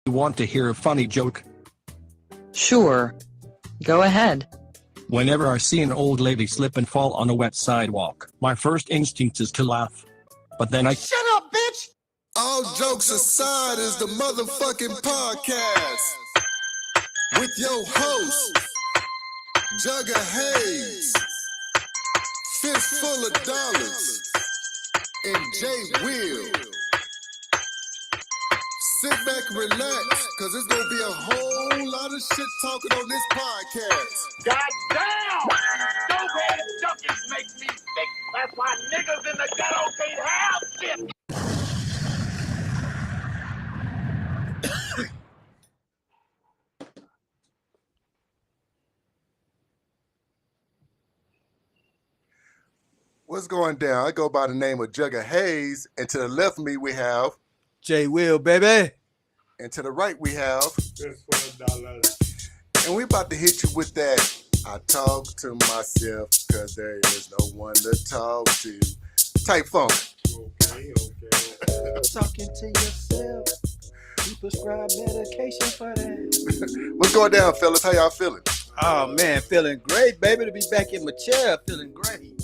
You want to hear a funny joke? Sure. Go ahead. Whenever I see an old lady slip and fall on a wet sidewalk, my first instinct is to laugh. But then I— Shut up, bitch! All jokes aside is the motherfucking podcast with your host, Jugga Hayes, Fistful of Dollars, and Jay Will. Sit back and relax, cause it's gonna be a whole lot of shit talking on this podcast. God damn! Stupid junkies make me sick. That's why niggas in the ghetto can't have shit. What's going down? I go by the name of Jugga Hayes, and to the left of me we have, Jay Will, baby. and to the right we have, $1. and we about to hit you with that. I talk to myself cause there is no one to talk to. Type funk. Okay. Talking to yourself. You prescribe medication for that. What's going down, fellas? How y'all feeling? Oh, man, feeling great, baby, to be back in my chair. Feeling great.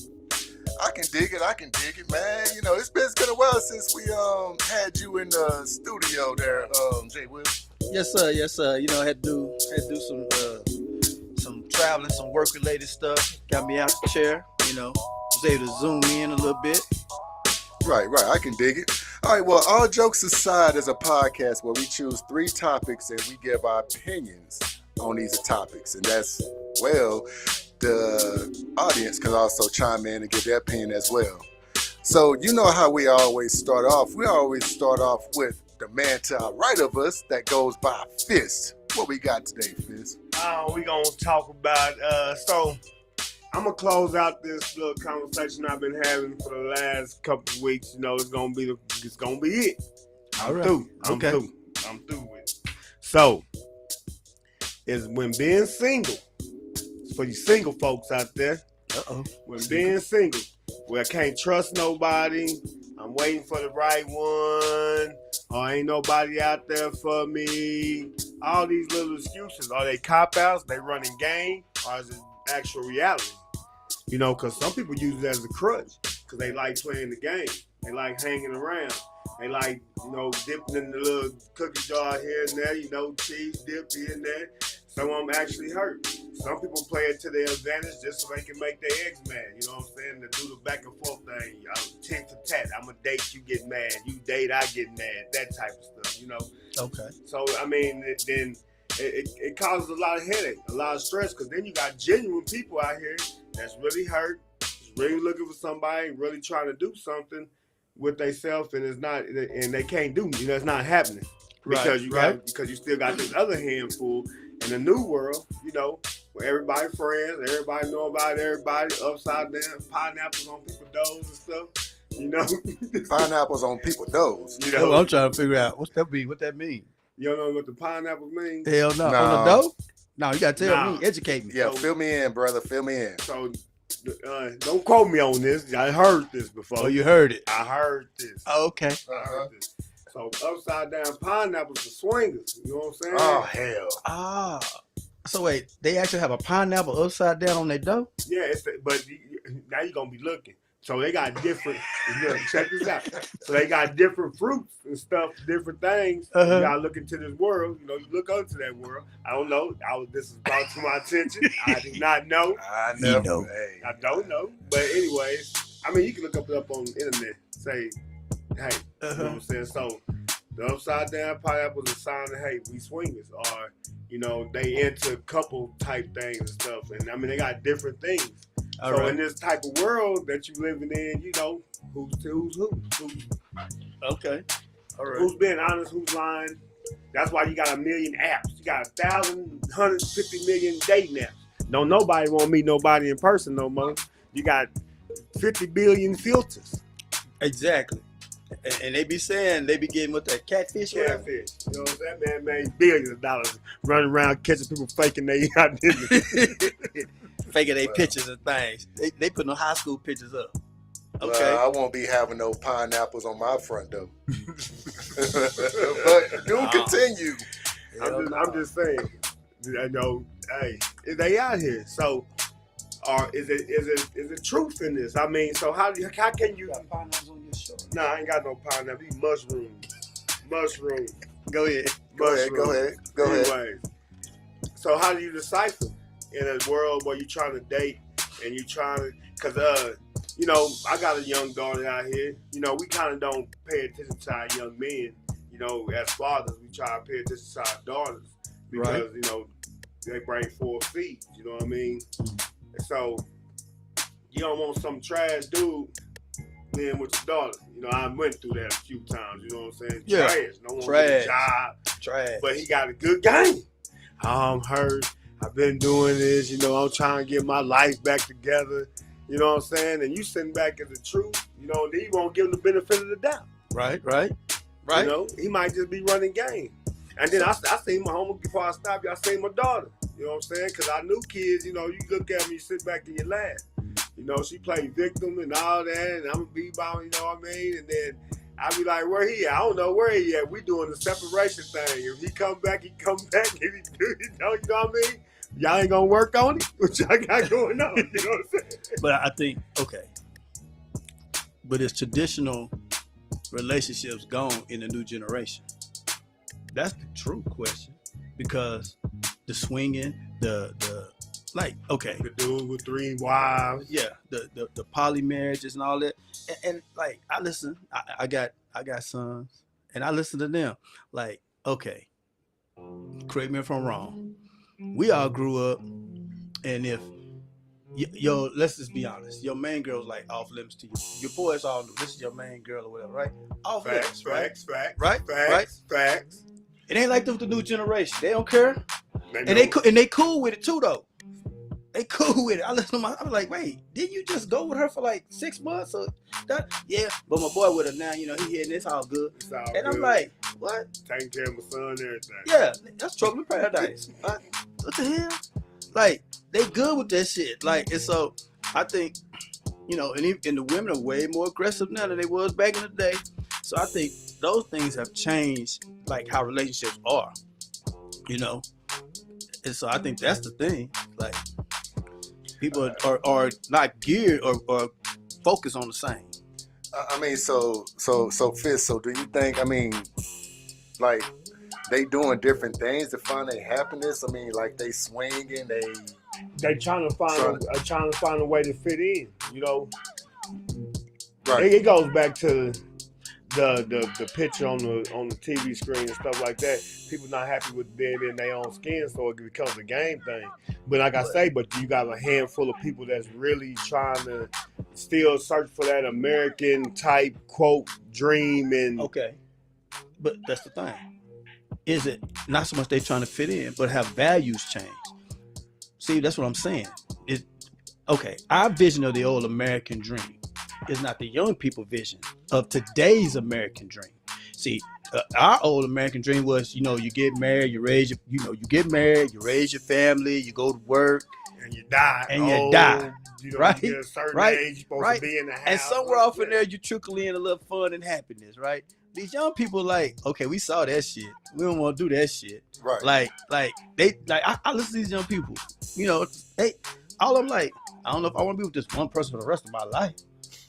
I can dig it, man. You know, it's been a while since we had you in the studio there, Jay Will. Yes, sir. You know, I had to do some traveling, some work-related stuff. Got me out the chair, you know. Was able to zoom in a little bit. Right, I can dig it. All right, well, all jokes aside is a podcast where we choose 3 topics and we give our opinions on these topics. And that's, well, the audience can also chime in and give their opinion as well. So you know how we always start off. We always start off with the man to our right of us that goes by Fist. What we got today, Fist? We gonna talk about so I'm gonna close out this little conversation I've been having for the last couple of weeks. You know, it's gonna be it. I'm through. I'm through with it. So it's when being single, for you single folks out there. When being single, where I can't trust nobody, I'm waiting for the right one, or ain't nobody out there for me. All these little excuses, are they cop-outs, they running game, or is it actual reality? You know, because some people use it as a crutch, because they like playing the game. They like hanging around. They like, you know, dipping in the little cookie jar here and there, you know, cheese dip here and there. Some of them actually hurt. Some people play it to their advantage just so they can make their ex mad. You know what I'm saying? To do the back and forth thing. Tit for tat. I'm going to date, you get mad. You date, I get mad. That type of stuff, you know? Okay. So, I mean, it causes a lot of headache, a lot of stress, because then you got genuine people out here that's really hurt, really looking for somebody, really trying to do something with themselves, and it's not, and they can't do, you know, it's not happening. Because because you still got this other handful in the new world, you know, where everybody friends, everybody know about everybody, upside down, pineapples on people's doors and stuff, you know. Pineapples on people's doors. You know, I'm trying to figure out what that mean. You don't know what the pineapple means? Hell no. No. On the dough? No, you gotta tell me, educate me. Yeah, fill me in, brother. Fill me in. So, don't quote me on this. I heard this before. Oh, you heard it. I heard this. Oh, okay. I heard this. So upside down pineapples are swingers. You know what I'm saying? Oh, hell. Ah. So wait, they actually have a pineapple upside down on their dough? Yeah, but now you're going to be looking. So they got different, look, check this out. So they got different fruits and stuff, different things. You got to look into this world. You know, you look into that world. I don't know. This is brought to my attention. I do not know. I know. Hey. I don't know. But anyways, I mean, you can look up on the internet. Say, hey, you know what I'm saying? So the upside down pineapples are sign of, hey, we swingers. Or, you know, they into couple type things and stuff. And I mean, they got different things. In this type of world that you living in, you know, who's who. Okay. All right. Who's being honest, who's lying. That's why you got a million apps. You got 150 million dating apps. Don't nobody want to meet nobody in person no more. You got 50 billion filters. Exactly. And they be saying, they be getting with that catfish. Catfish. You know what I'm saying? Man made billions of dollars running around catching people faking their identity. Faking their pictures and things. They putting the high school pictures up. Okay. I won't be having no pineapples on my front door. But do continue. I'm just saying. I know, hey, they out here. So, is it truth in this? I mean, so how can you? Got pineapples on your shirt. Nah, I ain't got no pineapple. These mushrooms. Go ahead. Go ahead. Anyways, so how do you decipher in a world where you're trying to date and you're trying to, cause you know, I got a young daughter out here. You know, we kind of don't pay attention to our young men. You know, as fathers, we try to pay attention to our daughters because you know they bring forth feet. You know what I mean? And so you don't want some trash dude being with your daughter. You know, I went through that a few times. You know what I'm saying? Yeah. Trash. No one get a job. Trash. But he got a good game. I'm hurt. I've been doing this. You know, I'm trying to get my life back together. You know what I'm saying? And you sitting back as the truth. You know, and you won't give him the benefit of the doubt. Right. You know, he might just be running game. And then I seen my homie before I stopped you. I seen my daughter. You know what I'm saying? Because I knew kids, you know, you look at me, you sit back and you laugh. You know, she played victim and all that, and I'm a b-ball, you know what I mean? And then I be like, where he at? I don't know where he at. We doing the separation thing. If he come back, he come back. If he do, you know what I mean? Y'all ain't gonna work on it? What y'all got going on? You know what I'm saying? But I think, okay. But it's traditional relationships gone in the new generation? That's the true question. Because the swinging, the like, okay. The dude with 3 wives. Yeah, the poly marriages and all that. And like, I listen, I got sons, and I listen to them. Like, okay, correct me if I'm wrong. We all grew up, and if yo, let's just be honest, your main girl's like off limits to you. Your boys all know this is your main girl or whatever, right? Off limits, right? Facts. It ain't like with the new generation. They don't care, And they cool with it too, though. They cool with it. I listen to I'm like, wait, didn't you just go with her for like 6 months or that? Yeah, but my boy with her now, you know, he hitting it's all good. It's all and good. I'm like, what? Taking care of my son and everything. Yeah, that's trouble in paradise. What the hell? Like, they good with that shit. Like, and so I think, you know, and the women are way more aggressive now than they was back in the day. So I think those things have changed, like how relationships are, you know. And so I think that's the thing. Like, people are not geared or focused on the same. I mean, so Fizz, so do you think, I mean, like, they doing different things to find their happiness? I mean, like, they swinging, they trying to find a way to fit in, you know. Right. It goes back to the picture on the TV screen and stuff like that. People not happy with being in their own skin, so it becomes a game thing. But like I say, but you got a handful of people that's really trying to still search for that American type quote dream. And okay, but that's the thing. Is it not so much they trying to fit in, but have values changed? See, that's what I'm saying. Okay, our vision of the old American dream is not the young people vision of today's American dream. See, our old American dream was, you know, you get married, you raise you raise your family, you go to work, and you die. You know, right? You get a certain right? age, you're supposed right? to be in the house. And somewhere off in there, you trickle in a little fun and happiness, right? These young people like, okay, we saw that shit. We don't want to do that shit. Right. I listen to these young people. You know, all I'm like, I don't know if I want to be with this one person for the rest of my life.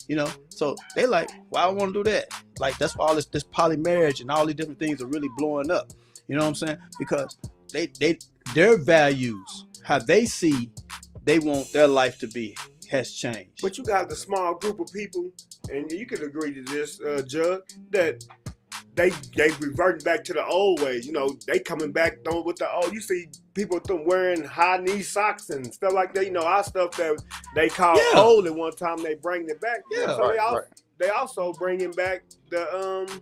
You know, so they like, why I want to do that? Like, that's why all this poly marriage and all these different things are really blowing up. You know what I'm saying? Because their values, how they see they want their life to be, has changed. But you got the small group of people, and you can agree to this, Judge, that they reverting back to the old ways. You know, they coming back with the old. You see people wearing high knee socks and stuff like that. You know, our stuff that they call old at one time, they bring it back. Yeah, so they also bringing back the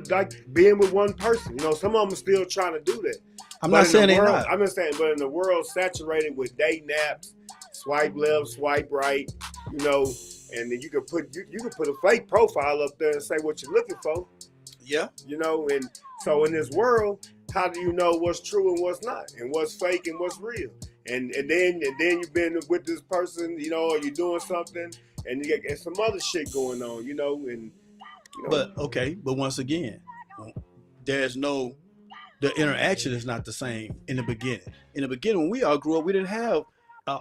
like being with one person. You know, some of them are still trying to do that. I'm not saying they're not. I'm just saying, but in the world saturated with dating apps, swipe left, swipe right, you know, and then you can put a fake profile up there and say what you're looking for. Yeah. You know, and so in this world, how do you know what's true and what's not, and what's fake and what's real? And then you've been with this person, you know, or you're doing something, and you get some other shit going on, you know, and you know. But once again, there's no the interaction is not the same in the beginning. In the beginning, when we all grew up, we didn't have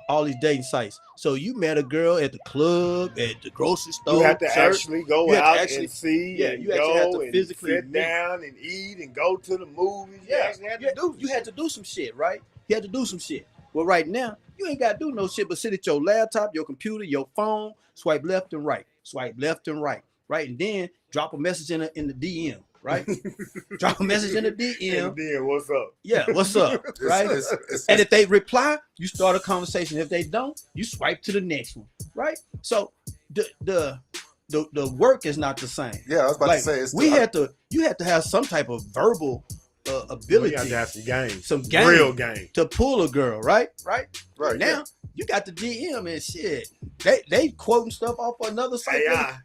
all these dating sites. So you met a girl at the club, at the grocery store. You have to church. actually go You had to out actually- and see, yeah, and you actually had go to and physically sit meet. down and eat and go to the movies. You actually had to do. You had to do some shit, right? You had to do some shit. Well, right now, you ain't got to do no shit but sit at your laptop, your computer, your phone, swipe left and right, right? And then drop a message in the DM, right? Drop a message in the DM. And then what's up? Yeah, what's up, right? And if they reply, you start a conversation. If they don't, you swipe to the next one, right? So the work is not the same. Yeah, I was about Like, to say it's you had to have some type of verbal You ability, have to have some game, real game. to pull a girl, right? Right. Now Yeah. you got the DM and shit. They quoting stuff off of another site. AI.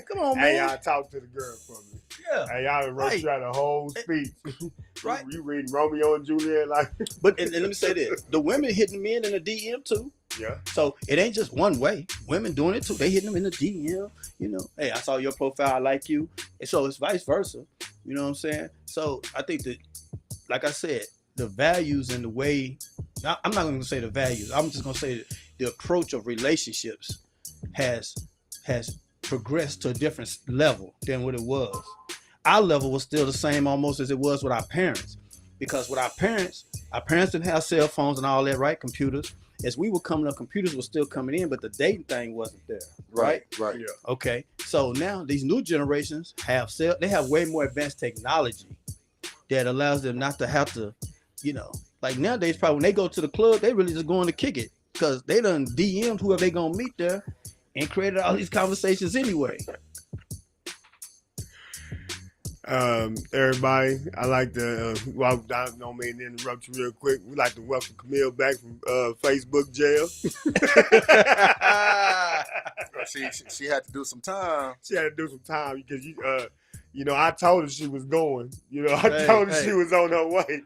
Come on, man. AI, talk to the girl for me. Yeah, AI wrote Right. you out a whole speech. right. You reading Romeo and Juliet like But and let me say this: the women hitting men in the DM too. yeah. So it ain't just one way. Women doing it too. They hitting them in the DM. You know, hey, I saw your profile. I like you. And so it's vice versa. You know what I'm saying? So I think that, like I said, the values and the way. I'm not going to say the values. I'm just going to say that the approach of relationships has progressed to a different level than what it was. Our level was still the same almost as it was with our parents, because with our parents didn't have cell phones and all that, right? Computers. As we were coming up, computers were still coming in, but the dating thing wasn't there, right? Right. Yeah. Okay, so now these new generations have way more advanced technology that allows them not to have to, like nowadays probably when they go to the club, they really just going to kick it because they done DM'd whoever they gonna meet there and created all these conversations anyway. Everybody, I like to, well, I don't mean to interrupt you real quick. We like to welcome Camille back from Facebook jail. She had to do some time. She had to do some time because I told her she was going. I told her she was on her way.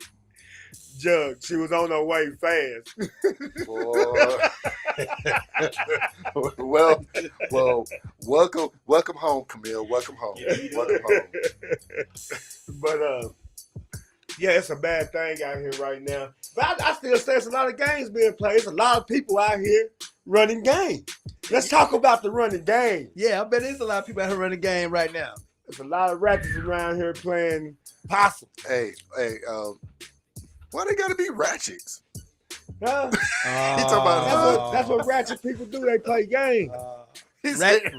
Jug, she was on her way fast. Boy. well, welcome home, Camille. Welcome home. Welcome home. But yeah, it's a bad thing out here right now. But I still say it's a lot of games being played. There's a lot of people out here running game. Let's talk about the running game. Yeah, I bet there's a lot of people out here running the game right now. There's a lot of ratchets around here playing possum. Hey, why they gotta be ratchets? Huh? He talking about That's what ratchet people do. They play games.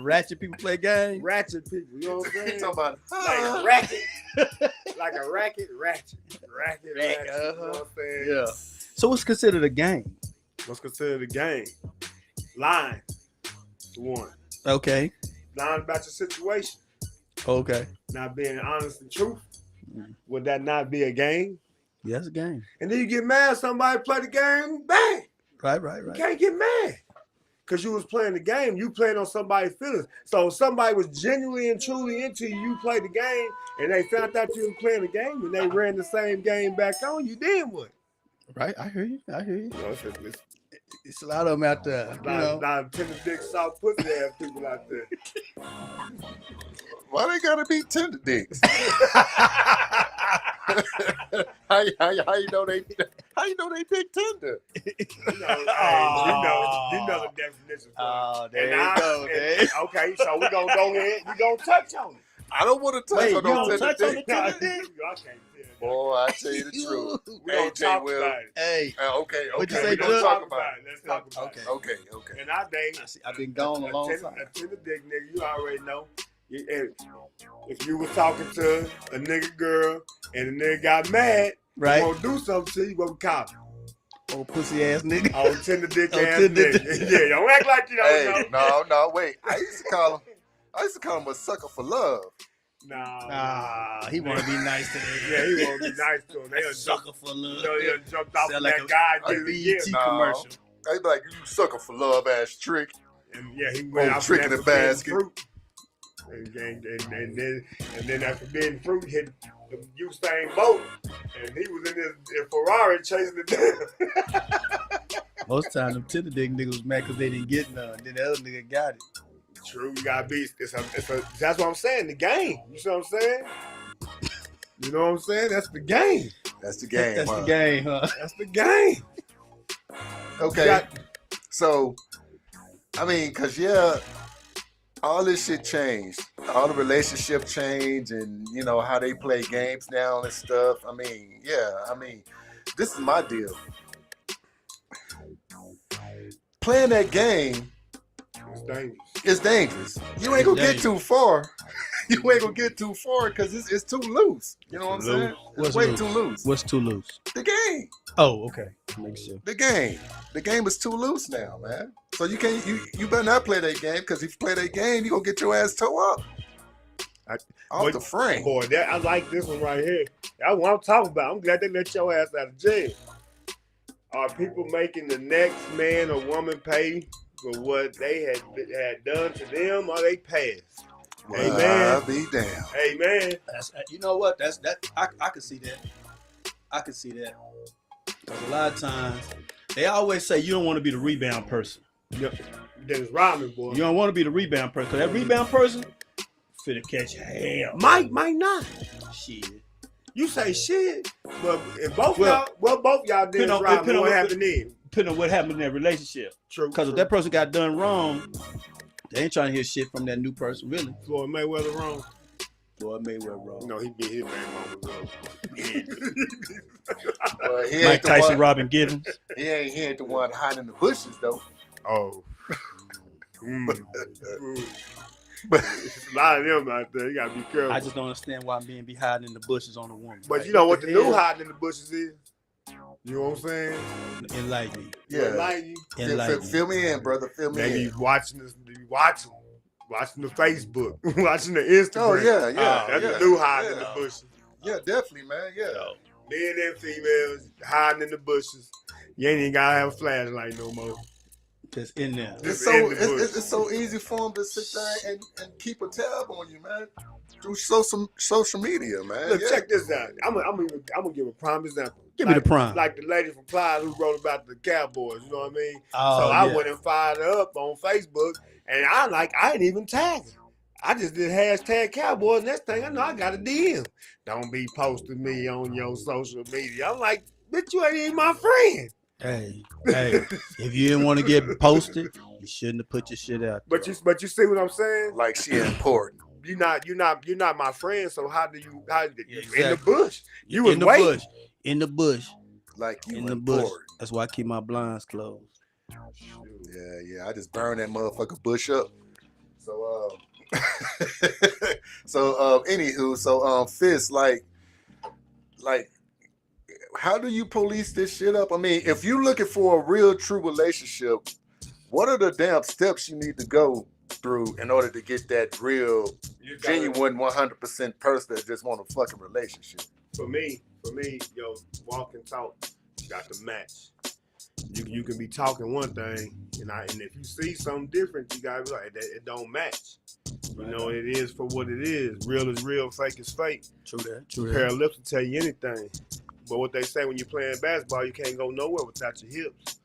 Ratchet people play games. Ratchet people, you know what I'm He saying? talking about Like racket. Like a racket, ratchet. Racket, Racket, ratchet. You know what I'm saying? Yeah. So what's considered a game? What's considered a game? Lying. One. Okay. Lying about your situation. Okay. Not being honest and truthful. Would that not be a game? Yeah, that's a game. And then you get mad, somebody play the game, bang. Right. You can't get mad. Because you was playing the game, you played on somebody's feelings. So if somebody was genuinely and truly into you, you played the game, and they found out you was playing the game, and they ran the same game back on you, then what? Right. I hear you. It's It's a lot of them out there. a lot of tender dick, soft pussy ass people out there. why they gotta be tender dicks? how you know they dick tender? You know the definition. There you go. Okay, so we're gonna go ahead. We're gonna touch on it. I don't want to touch Wait, on you no don't tender touch on dick. the tender dick? I can't tell you. Boy, I tell you the truth. We're gonna talk Will. about it. Hey. Okay. What'd you we say, gonna Judge? talk about it. Let's talk about it. Okay. In our day, I've been gone a long time. a tender dick nigga, you already know. If you was talking to a nigga girl and the nigga got mad, Right. gonna do something to you, what we call it? Old pussy ass nigga. Oh, tender dick Oh, ass tender nigga. dick. Yeah, don't act like you don't know. No, wait. I used to call him a sucker for love. Nah. He want to be nice to them. Yeah, he won't be nice to him. They done Sucker for love. jumped, jumped off Sound of like that a- guy. a did it BET again. No. commercial. I'd be like, you sucker for love ass trick. And yeah, he went Oh, out trick for in that the forbidden basket. fruit. And then that forbidden fruit hit the Usain Bolt, and he was in his Ferrari chasing it down. Most times them tender dick niggas was mad because they didn't get none. Then the other nigga got it. True, you gotta be. That's what I'm saying. The game. You see what I'm saying? You know what I'm saying? That's the game. That's the game. That's huh? the game, huh? That's the game. Okay. So, I mean, cause all this shit changed. All the relationship changed, and you know how they play games now and stuff. I mean, this is my deal. Playing that game It's dangerous. is dangerous. You ain't gonna get too far. You ain't gonna get too far because it's too loose. You know what I'm saying? It's way too loose. What's too loose? The game. Oh, okay. Make sure. The game. The game is too loose now, man. So you can't. You better not play that game because if you play that game, you gonna get your ass toe up off the frame. Boy, I like this one right here. That's what I'm talking about. I'm glad they let your ass out of jail. Are people making the next man or woman pay for what they had done to them, or they passed? Well, Amen. I'll be damned. Amen. You know what? That's that. I can see that. I can see that. Because a lot of times they always say you don't want to be the rebound person. Yep. Dennis Rodman, boy. You don't want to be the rebound person. Because that rebound person finna catch hell. Might not. Shit. You say shit, but if both y'all Dennis Rodman, what happened then? Depending on what happened in that relationship. True. Because if that person got done wrong, they ain't trying to hear shit from that new person, really. Floyd Mayweather wrong. Floyd Mayweather wrong. No, he beat his man mama up. Well, he Mike ain't the Tyson, one- Robin Givens. He ain't the one hiding in the bushes though. Oh. But a lot of them out there. You gotta be careful. I just don't understand why men be hiding in the bushes on a woman. But you know what the new hiding in the bushes is? You know what I'm saying? Enlighten me. Yeah. Like you. Enlighten me. Fill me in, brother. Fill me Maybe in. he's watching this. Watching the Facebook, watching the Instagram. Oh yeah. That's the new hiding in the bushes. Yeah, definitely, man. Yeah. Men and females hiding in the bushes. You ain't even gotta have a flashlight no more. Just in there. It's so easy for them to sit there and keep a tab on you, man. Through social media, man. Look, Yeah. check this out. I'm gonna give a prime example. Give me the prime. Like the lady from Clyde who wrote about the Cowboys. You know what I mean? Oh, So I yeah. went and fired her up on Facebook, and I didn't even tag her. I just did hashtag Cowboys. Next thing I know, I got a DM. Don't be posting me on your social media. I'm like, bitch, you ain't even my friend. Hey, if you didn't want to get posted, you shouldn't have put your shit out. But you see what I'm saying? Like she important. You're not my friend. So how did you in the Exactly. bush? You was in the waiting. bush. In the bush. Like you In the important. bush. That's why I keep my blinds closed. Yeah. I just burned that motherfucker bush up. So anywho, Fist, like how do you police this shit up? I mean, if you're looking for a real true relationship, what are the damn steps you need to go through in order to get that real, genuine, 100% person that just want a fucking relationship? For me, yo, walk and talk, you got to match. You can be talking one thing, and if you see something different, you gotta be like, it don't match. You know, it is for what it is. Real is real, fake is fake. True that. A pair of lips will tell you anything. But what they say when you're playing basketball, you can't go nowhere without your hips.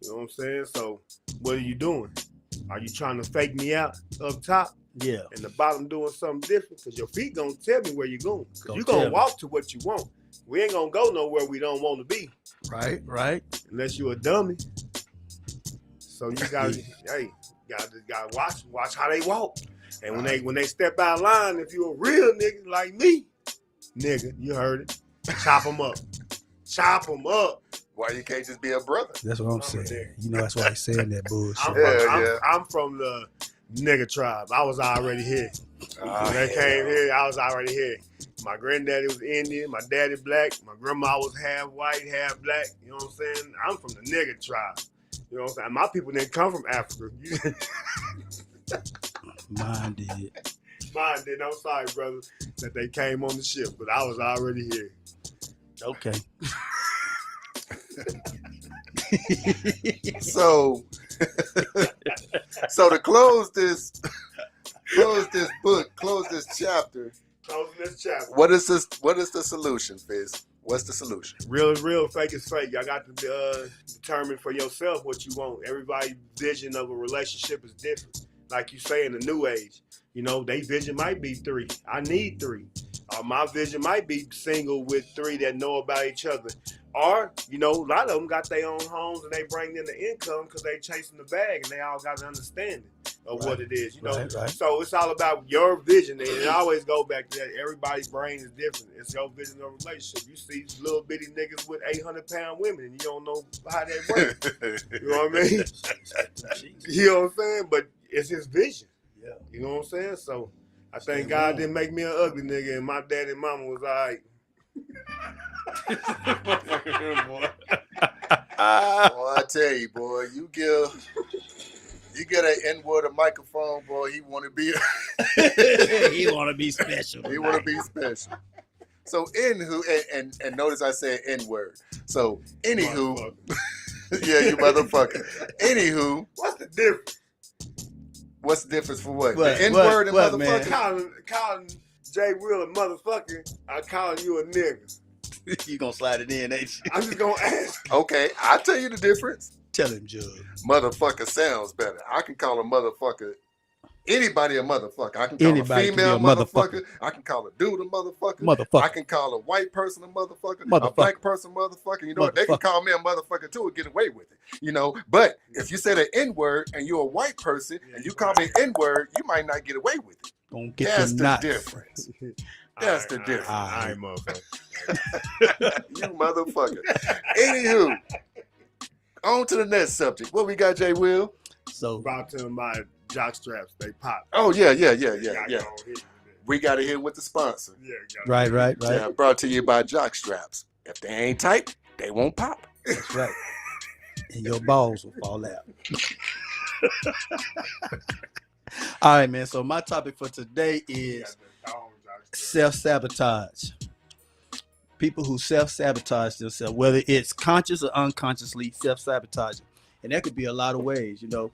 You know what I'm saying? So what are you doing? Are you trying to fake me out up top? Yeah. And the bottom doing something different? Because your feet gonna tell me where you're going. Because Don't you're tell gonna me. walk to what you want. We ain't gonna go nowhere we don't want to be. Right. Unless you a dummy. So you gotta gotta watch how they walk. And when they step out of line, if you a real nigga like me, nigga, you heard it. Chop them up. Chop them up. Why you can't just be a brother? That's what I'm saying. You know that's why he's saying that bullshit. I'm from the nigga tribe. I was already here. When they came here, I was already here. My granddaddy was Indian. My daddy black. My grandma was half white, half black. You know what I'm saying? I'm from the nigga tribe. You know what I'm saying? My people didn't come from Africa. Mine did. Mine did. I'm sorry, brother, that they came on the ship, but I was already here. Okay. So to close this book, close this chapter. Closing this chapter. What is the solution, Fizz? What's the solution? Real is real, fake is fake. Y'all got to determine for yourself what you want. Everybody's vision of a relationship is different. Like you say in the new age, You know, they vision might be 3. I need 3. My vision might be single with 3 that know about each other. Or, you know, a lot of them got their own homes and they bring in the income because they chasing the bag and they all got an understanding of what it is, you know. Right. So it's all about your vision. And it always go back to that. Everybody's brain is different. It's your vision of a relationship. You see little bitty niggas with 800-pound women and you don't know how that works. You know what I mean? You know what I'm saying? But it's his vision. Yeah. You know what I'm saying? So I thank God didn't make me an ugly nigga and my daddy and mama was all right. Boy, I tell you, boy, you get an N-word a microphone, boy, he want to be He want to be special. he want to be special. So anywho, and notice I said N-word. So anywho, yeah, you motherfucker. Anywho, What's the difference? what's the difference for what? What? The N-word and What, motherfucker? Calling Jay Will a motherfucker, I'm calling you a nigga. You gonna slide it in, ain't you? I'm just gonna ask. Okay, I'll tell you the difference. Tell him, Judge. Motherfucker sounds better. I can call a motherfucker anybody a motherfucker. I can call Anybody a can be female a motherfucker. I can call a dude a motherfucker. Motherfucker. I can call a white person a motherfucker. A Motherfucker. black person a motherfucker. You know what? They can Motherfucker. call me a motherfucker too and get away with it. You know, but if you said an N-word and you're a white person and you call me N-word, you might not get away with it. Gonna get That's them the knots. difference. That's the difference. All right, motherfucker. You motherfucker. Anywho, on to the next subject. What we got, Jay Will? So Brought to him by jock straps. They pop. Oh, yeah. Gotta go hit it. We got to hit with the sponsor. Yeah, right. Yeah, brought to you by jock straps. If they ain't tight, they won't pop. That's right. And your balls will fall out. All right, man. So my topic for today is self-sabotage. People who self-sabotage themselves, whether it's conscious or unconsciously self-sabotaging. And that could be a lot of ways, you know.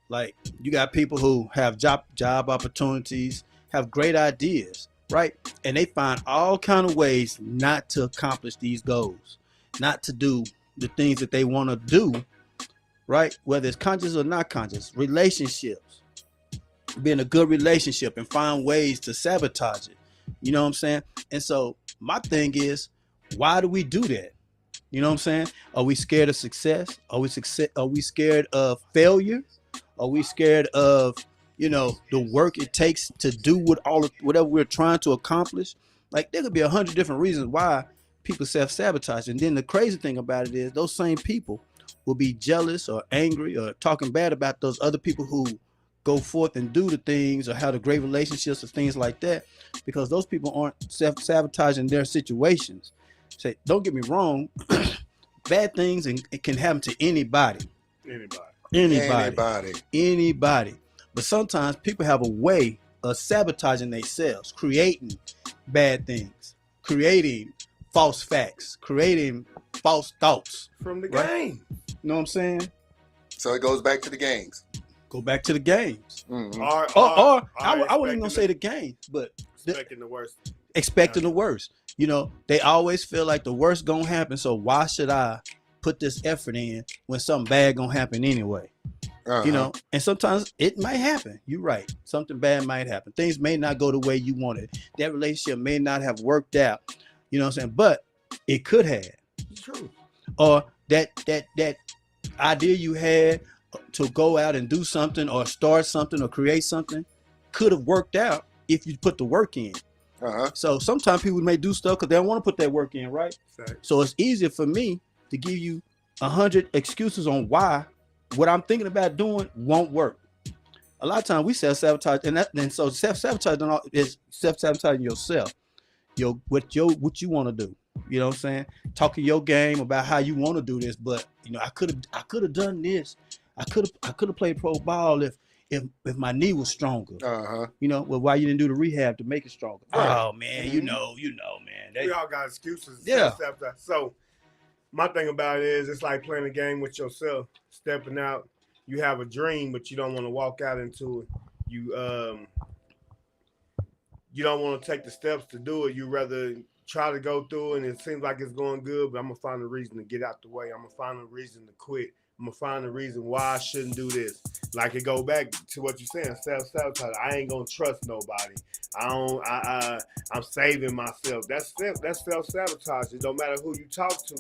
Like you got people who have job opportunities, have great ideas, right? And they find all kind of ways not to accomplish these goals, not to do the things that they want to do, right? Whether it's conscious or not conscious. Relationships, be in a good relationship and find ways to sabotage it. You know what I'm saying? And so my thing is, why do we do that? You know what I'm saying? Are we scared of success? Are we scared of failure? Are we scared of, you know, the work it takes to do whatever we're trying to accomplish? Like there could be 100 different reasons why people self-sabotage. And then the crazy thing about it is those same people will be jealous or angry or talking bad about those other people who go forth and do the things or have the great relationships or things like that, because those people aren't self-sabotaging their situations. Say, don't get me wrong, bad things and it can happen to anybody. Anybody. But sometimes people have a way of sabotaging themselves, creating bad things, creating false facts, creating false thoughts. From the Right? game. You know what I'm saying? So it goes back to the games. Go back to the games. Mhm. Or I wouldn't even say the games, but expecting the worst. expecting the worst. You know, they always feel like the worst gonna happen, so why should I put this effort in when something bad gonna happen anyway? Uh-huh. You know, and sometimes it might happen. You're right. Something bad might happen. Things may not go the way you wanted. That relationship may not have worked out. You know what I'm saying? But it could have. It's true. Or that idea you had to go out and do something or start something or create something could have worked out if you put the work in. Uh-huh. So sometimes people may do stuff because they don't want to put that work in, right? Exactly. So it's easier for me to give you 100 excuses on why what I'm thinking about doing won't work. A lot of times we self-sabotage, and so self-sabotage is self-sabotaging yourself. What you want to do. You know what I'm saying? Talking your game about how you want to do this, but you know, I could have done this. I could have played pro ball if my knee was stronger. Uh-huh. You know, well, why you didn't do the rehab to make it stronger? Right. Oh man, Mhm. you know, man. We all got excuses. Yeah. So my thing about it is it's like playing a game with yourself, stepping out. You have a dream, but you don't want to walk out into it. You don't want to take the steps to do it. You rather try to go through it, and it seems like it's going good, but I'm going to find a reason to get out the way. I'm going to find a reason to quit. I'm gonna find a reason why I shouldn't do this. Like it go back to what you're saying, self-sabotage. I ain't gonna trust nobody. I'm saving myself. That's self-sabotage. It don't matter who you talk to.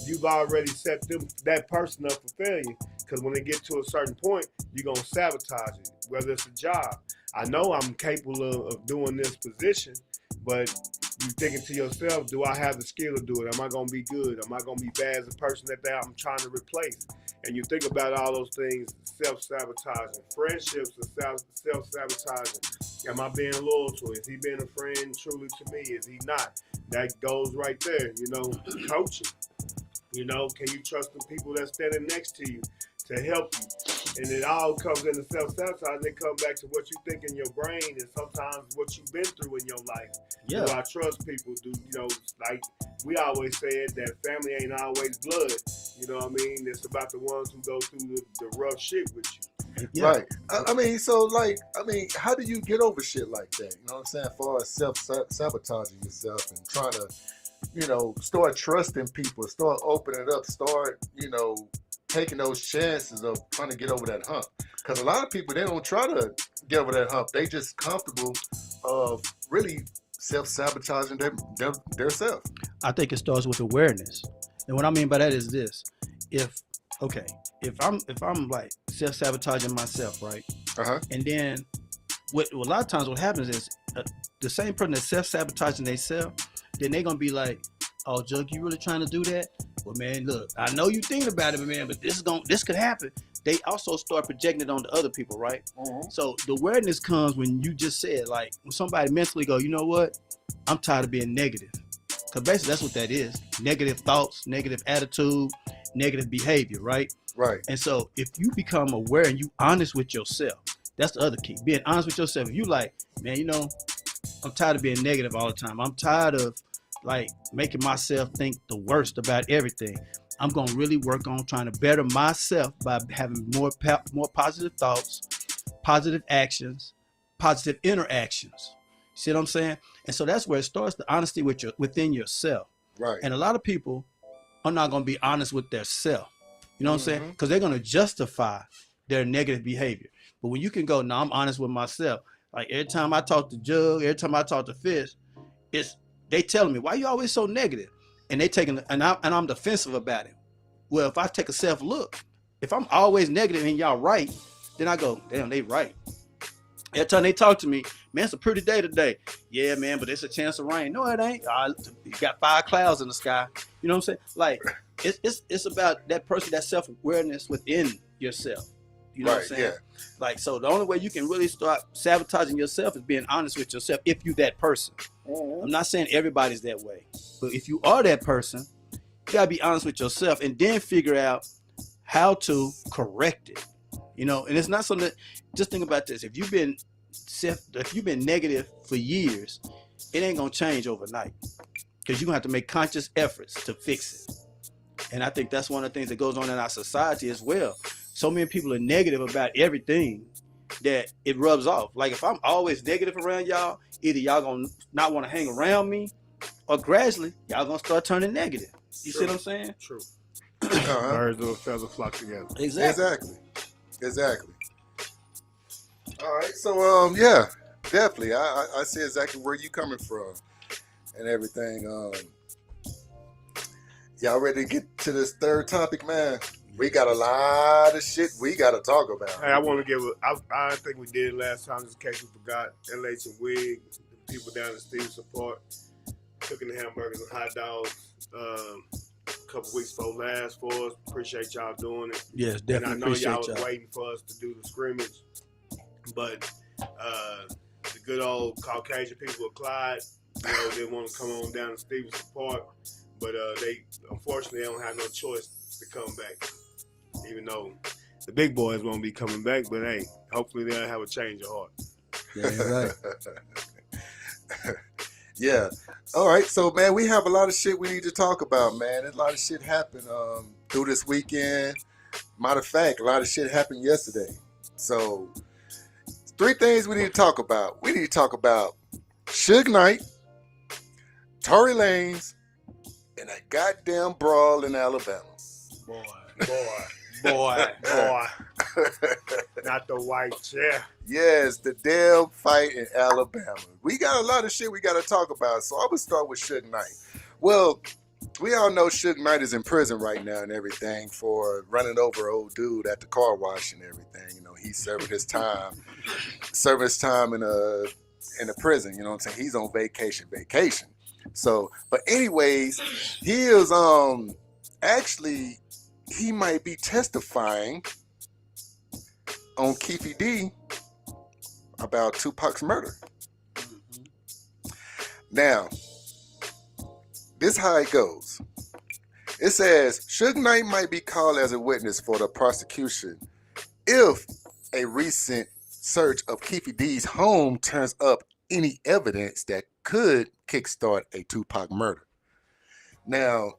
You've already set that person up for failure. Because when they get to a certain point, you're gonna sabotage it. Whether it's a job. I know I'm capable of doing this position, but you thinking to yourself, do I have the skill to do it? Am I gonna be good? Am I gonna be bad as a person that I'm trying to replace? And you think about all those things, self-sabotaging. Friendships are self-sabotaging. Am I being loyal to him? Is he being a friend truly to me? Is he not? That goes right there, coaching. Can you trust the people that's standing next to you to help you? And it all comes into self-sabotage, and it comes back to what you think in your brain and sometimes what you've been through in your life. Yeah. Do I trust people? Like we always said, that family ain't always blood. You know what I mean? It's about the ones who go through the rough shit with you. Yeah. Right. How do you get over shit like that? You know what I'm saying? As far as self-sabotaging yourself and trying to, start trusting people, start opening up, start, taking those chances of trying to get over that hump. Because a lot of people, they don't try to get over that hump. They just comfortable of really self-sabotaging their self. I think it starts with awareness. And what I mean by that is this. If I'm like self-sabotaging myself, right? Uh-huh. And then a lot of times what happens is the same person that's self-sabotaging themselves, then they're going to be like, oh, Jug, you really trying to do that? Well, man, look, I know you thinking about it, man, but this could happen. They also start projecting it on the other people, right? Mm-hmm. So the awareness comes when you just said, like, when somebody mentally go, you know what? I'm tired of being negative. Because basically that's what that is. Negative thoughts, negative attitude, negative behavior, right? Right. And so if you become aware and you honest with yourself, that's the other key. Being honest with yourself. If you like, man, I'm tired of being negative all the time. I'm tired of like making myself think the worst about everything. I'm going to really work on trying to better myself by having more positive thoughts, positive actions, positive interactions. You see what I'm saying? And so that's where it starts, the honesty within yourself. Right. And a lot of people are not going to be honest with their self. You know what I'm saying? Because they're going to justify their negative behavior. But when you can go, no, I'm honest with myself. Like every time I talk to Jug, every time I talk to Fish, they telling me, why you always so negative? And they taking, and I'm defensive about it. Well, if I take a self look, if I'm always negative and y'all right, then I go, damn, they right. Every time they talk to me, man, it's a pretty day today. Yeah, man, but it's a chance of rain. No, it ain't. You got 5 clouds in the sky. You know what I'm saying? Like, it's about that person, that self-awareness within yourself. You know what I'm saying? Yeah. Like, so the only way you can really start sabotaging yourself is being honest with yourself if you that person. I'm not saying everybody's that way, but if you are that person, you gotta be honest with yourself and then figure out how to correct it. And it's not something that, just think about this. If you've been negative for years, it ain't gonna change overnight because you're gonna have to make conscious efforts to fix it. And I think that's one of the things that goes on in our society as well. So many people are negative about everything that it rubs off. Like if I'm always negative around y'all, either y'all gonna not want to hang around me, or gradually y'all gonna start turning negative. You see what I'm saying? True. Uh-huh. Birds of a feather flock together. Exactly. All right. So yeah, definitely. I see exactly where you coming from and everything. Y'all ready to get to this third topic, man? We got a lot of shit we got to talk about. Hey, I want to give I think we did it last time, just in case we forgot. LH and Wig, the people down in Steve's support, cooking the hamburgers and hot dogs a couple weeks before last for us. Appreciate y'all doing it. Yes, definitely. And I know y'all was waiting for us to do the scrimmage, but the good old Caucasian people of Clyde, they want to come on down to Steve's support, but they unfortunately don't have no choice to come back. Even though the big boys won't be coming back, but hey, hopefully they'll have a change of heart. Yeah, right. Yeah. All right. So, man, we have a lot of shit we need to talk about, man. There's a lot of shit happened through this weekend. Matter of fact, a lot of shit happened yesterday. So, 3 things we need to talk about. We need to talk about Suge Knight, Tory Lanez, and a goddamn brawl in Alabama. Boy. Boy. Not the white chair. Yes, the damn fight in Alabama. We got a lot of shit we got to talk about, so I'm going to start with Suge Knight. Well, we all know Suge Knight is in prison right now and everything for running over an old dude at the car wash and everything. You know, he's serving his time in a prison. You know what I'm saying? He's on vacation. So, but anyways, he is actually he might be testifying on Keefe D about Tupac's murder. Now, this how it goes. It says Suge Knight might be called as a witness for the prosecution if a recent search of Keefe D's home turns up any evidence that could kickstart a Tupac murder. Now,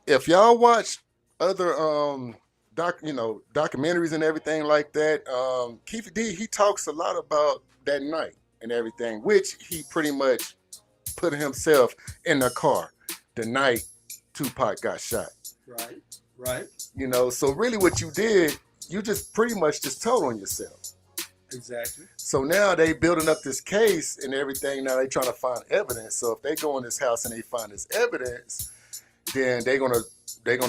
if y'all watch other documentaries and everything like that, Keefe D, he talks a lot about that night and everything, which he pretty much put himself in the car the night Tupac got shot. Right. You know, so really what you did, you just pretty much just told on yourself. Exactly. So now they building up this case and everything. Now they trying to find evidence. So if they go in this house and they find this evidence, then they're gonna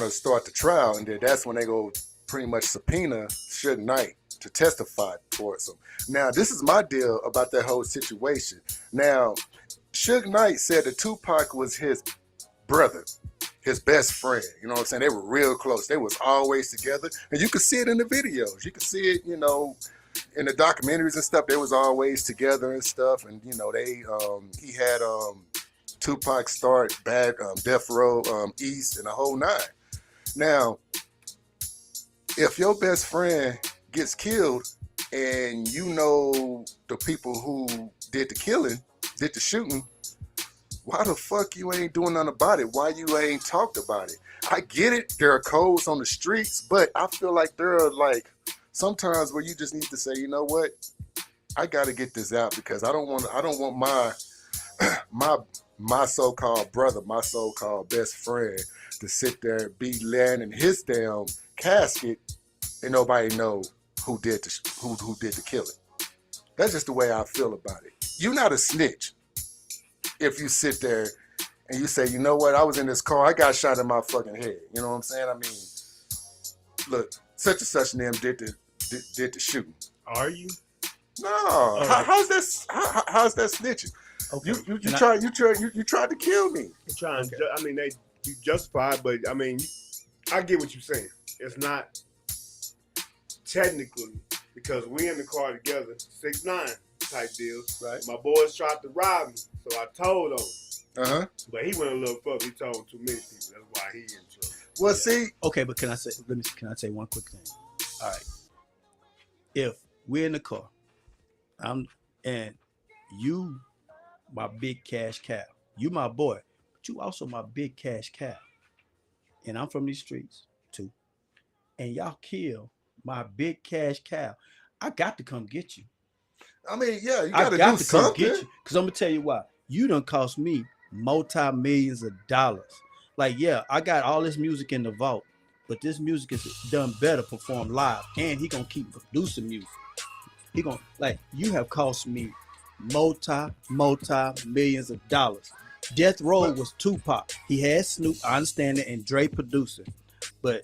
start the trial, and then that's when they go pretty much subpoena Suge Knight to testify for it. So now this is my deal about that whole situation. Now, Suge Knight said that Tupac was his brother, his best friend. You know what I'm saying? They were real close. They was always together. And you can see it in the videos. You can see it, you know, in the documentaries and stuff. They was always together and stuff. And, you know, he had Tupac start back, Death Row East and the whole nine. Now, if your best friend gets killed and you know the people who did the killing, did the shooting, why the fuck you ain't doing nothing about it? Why you ain't talked about it? I get it, there are codes on the streets, but I feel like there are like sometimes where you just need to say, you know what, I gotta get this out because I don't want my so-called brother, my so-called best friend to sit there and be laying in his damn casket and nobody know who did the killing. That's just the way I feel about it. You're not a snitch if you sit there and you say, you know what, I was in this car, I got shot in my fucking head. You know what I'm saying? I mean, look, such and such and them did the shooting. Are you? No. Right. How's that snitching? Okay. You tried to kill me. I'm trying. I mean, you justified, but I mean, I get what you're saying. It's not technically because we in the car together, 6'9" type deal. Right. My boys tried to rob me, so I told him. But he went a little further. He told too many people. That's why he in trouble. Well, see. Okay, but can I say one quick thing? All right. If we're in the car, and you, my big cash cow, you my boy, but you also my big cash cow, and I'm from these streets too, and y'all kill my big cash cow, I got to come get you. I mean, yeah, you I gotta got do to something. come get you, because I'm gonna tell you why. You done cost me multi-millions of dollars. Like, yeah, I got all this music in the vault, but this music is done better performed live, and he gonna keep producing music. He gonna, like, you have cost me multi-millions of dollars. Death Row was Tupac. He had Snoop, I understand it, and Dre producing, but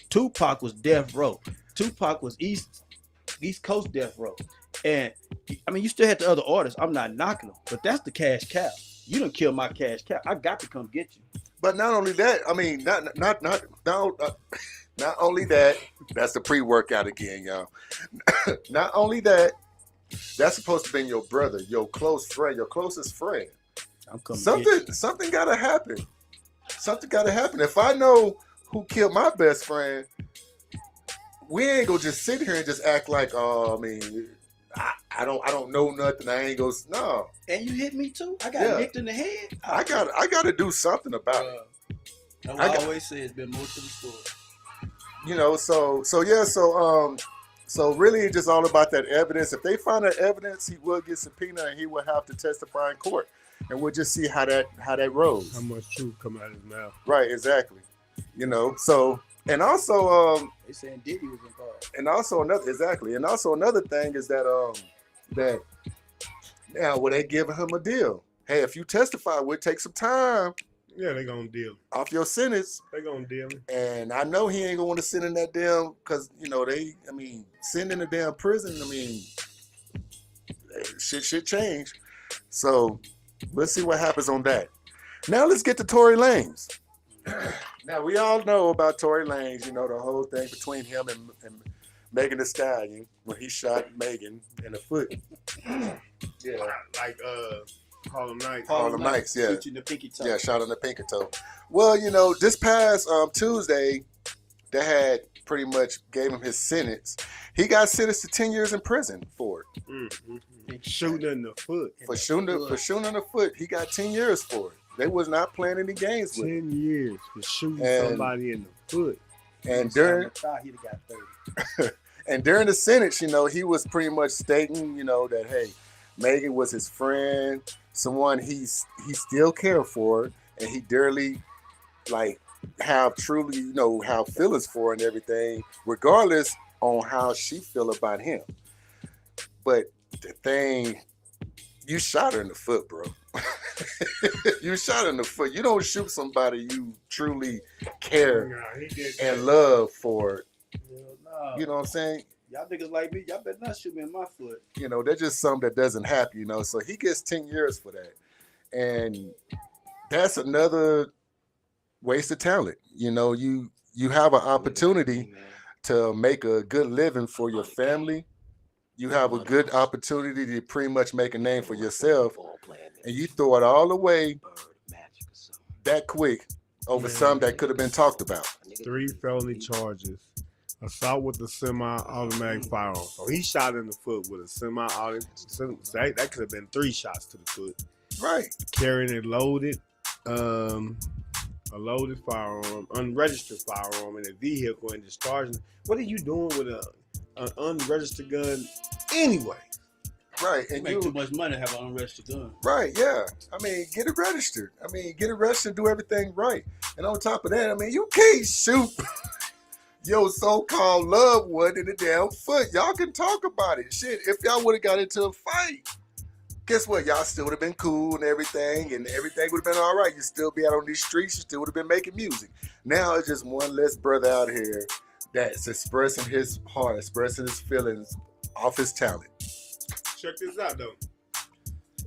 Tupac was Death Row. Tupac was East Coast Death Row. And I mean, you still had the other artists. I'm not knocking them, but that's the cash cow. You done kill my cash cow. I got to come get you. But not only that, I mean, not only that. That's the pre-workout again, y'all. Not only that, that's supposed to be your brother, your close friend, your closest friend. I'm coming. Something gotta happen. Something gotta happen. If I know who killed my best friend, we ain't gonna just sit here and just act like, oh, I mean, I don't know nothing. I ain't gonna no. And you hit me too. I got nicked in the head. I gotta do something about it. I always say it's been more to the story. You know, so really it's just all about that evidence. If they find that evidence, he will get subpoenaed and he will have to testify in court. And we'll just see how that rolls. How much truth come out of his mouth. Right, exactly. You know, so And also, They saying Diddy was involved. and also another thing is that that now when they giving him a deal, hey, if you testify, we'll take some time Yeah, they gonna deal. off your sentence. They gonna deal. And I know he ain't gonna want to sit in that damn, because sitting in a damn prison. I mean, shit change. So let's see what happens on that. Now let's get to Tory Lanez. Now we all know about Tory Lanez. You know the whole thing between him and Megan Thee Stallion when he shot Megan in the foot. Yeah, Like Harlem Nights. Harlem Nights. Yeah, Shoot you in the pinky toe. yeah, shot on the pinky toe. Well, this past Tuesday, they had pretty much gave him his sentence. He got sentenced to 10 years in prison for it. Shooting in the foot. For shooting in the foot. He got 10 years for it. They was not playing any games with 10 years for shooting And- somebody in the foot. And during He'd have got 30. and during the sentence, he was pretty much stating, that hey, Megan was his friend, someone he still cared for, and he dearly have truly, have feelings for and everything, regardless on how she feel about him. But the thing, you shot her in the foot, bro. You shot her in the foot. You don't shoot somebody you truly care Nah, he did and that. love for. Hell no. You know what I'm saying? Y'all niggas like me, y'all better not shoot me in my foot. That's just something that doesn't happen, So he gets 10 years for that. And that's another waste of talent. You have an opportunity to make a good living for your family. You have a good opportunity to pretty much make a name for yourself. And you throw it all away that quick over something that could have been talked about. 3 felony charges. Assault with a semi-automatic firearm. So he shot in the foot with a semi-automatic. That could have been 3 shots to the foot. Right. Carrying a loaded firearm, unregistered firearm in a vehicle and discharging. What are you doing with an unregistered gun anyway? Right. You And make too much money to have an unregistered gun. right, yeah. Get it registered. Do everything right. And on top of that, you can't shoot your so-called loved one in the damn foot. Y'all can talk about it. Shit, if y'all would have got into a fight, guess what? Y'all still would have been cool and everything would have been all right. You'd still be out on these streets. You still would have been making music. Now it's just one less brother out here that's expressing his heart, expressing his feelings off his talent. Check this out though.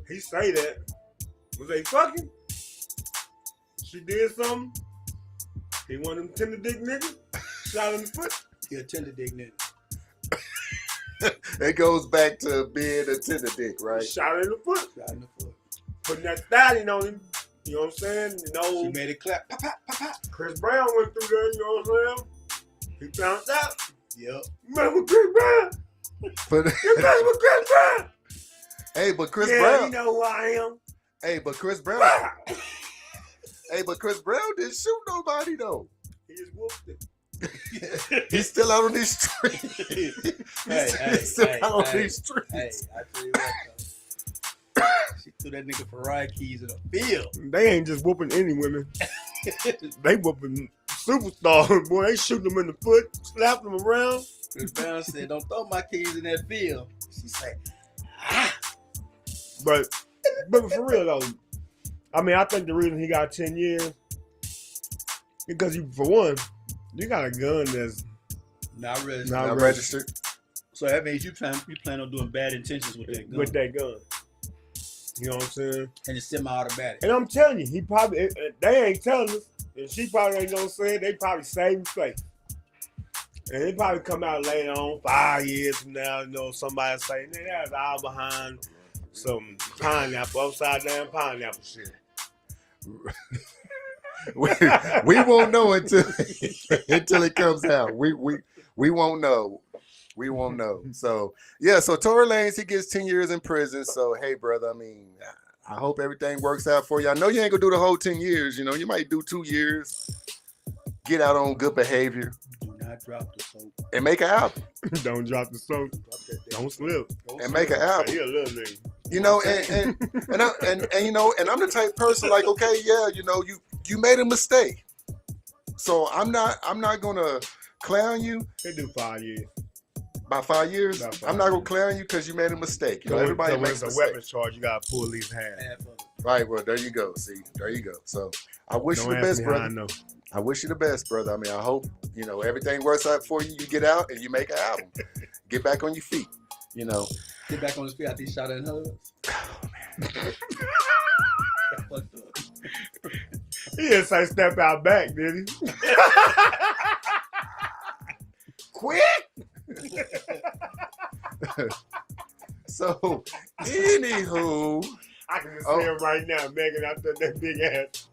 He say that. Was they fucking? She did something. He one of them tender dick niggas. Shot in the foot. He a tender dick nigga. It goes back to being a tender dick, right? Shot in the foot. Shot in the foot. Putting that styling on him. You know what I'm saying? She made it clap. Pop, pop, pop, pop. Chris Brown went through there, you know what I'm saying? He found out. Yep. Remember Chris Brown? But You mess with Chris Brown? hey, but Chris Yeah, Brown. you know who I am. Hey, but Chris Brown. Hey, but Chris Brown didn't shoot nobody though. He just whooped it. He's still out on these streets. He's still out on these streets. Hey, I tell you what, though. She threw that nigga Ferrari keys in the field. They ain't just whooping any women. They whooping superstars, boy. They shooting them in the foot, slapping them around. Chris Brown said, "Don't throw my keys in that field." She said, "Ah." But for real though, I think the reason he got 10 years because for one, you got a gun that's Not registered. Not registered. So that means you plan on doing bad intentions with that gun. with that gun. You know what I'm saying? And it's semi-automatic. And I'm telling you, he probably they ain't telling us, and she probably ain't gonna say it. They probably save his face. And it probably come out later on, 5 years from now, somebody say, "Man, that's all behind some pineapple, upside down pineapple shit." we won't know until it comes out. We won't know. We won't know. So yeah, so Tory Lanez, he gets 10 years in prison. So hey, brother, I hope everything works out for you. I know you ain't gonna do the whole 10 years. You might do 2 years. Get out on good behavior Do not drop the soap. and make an album. Don't drop the soap. Don't slip. And make an album. He a little nigga. And I'm the type of person like, okay, yeah, you made a mistake. So I'm not gonna clown you. They do 5 years. By 5 years, About 5 I'm not gonna years. clown you because you made a mistake. You know, So everybody when makes it's a mistakes. weapons charge, you gotta pull at least half. Right, well, there you go. See, there you go. So I wish Don't you the ask best, me how I brother. know. I wish you the best, brother. I mean, I hope, you know, everything works out for you. You get out and you make an album. Get back on your feet, you know. Get back on his feet after he shot at hugs. He didn't say step out back, did he? Quick! So, anywho, I can just see him right now, Megan, after that big ass.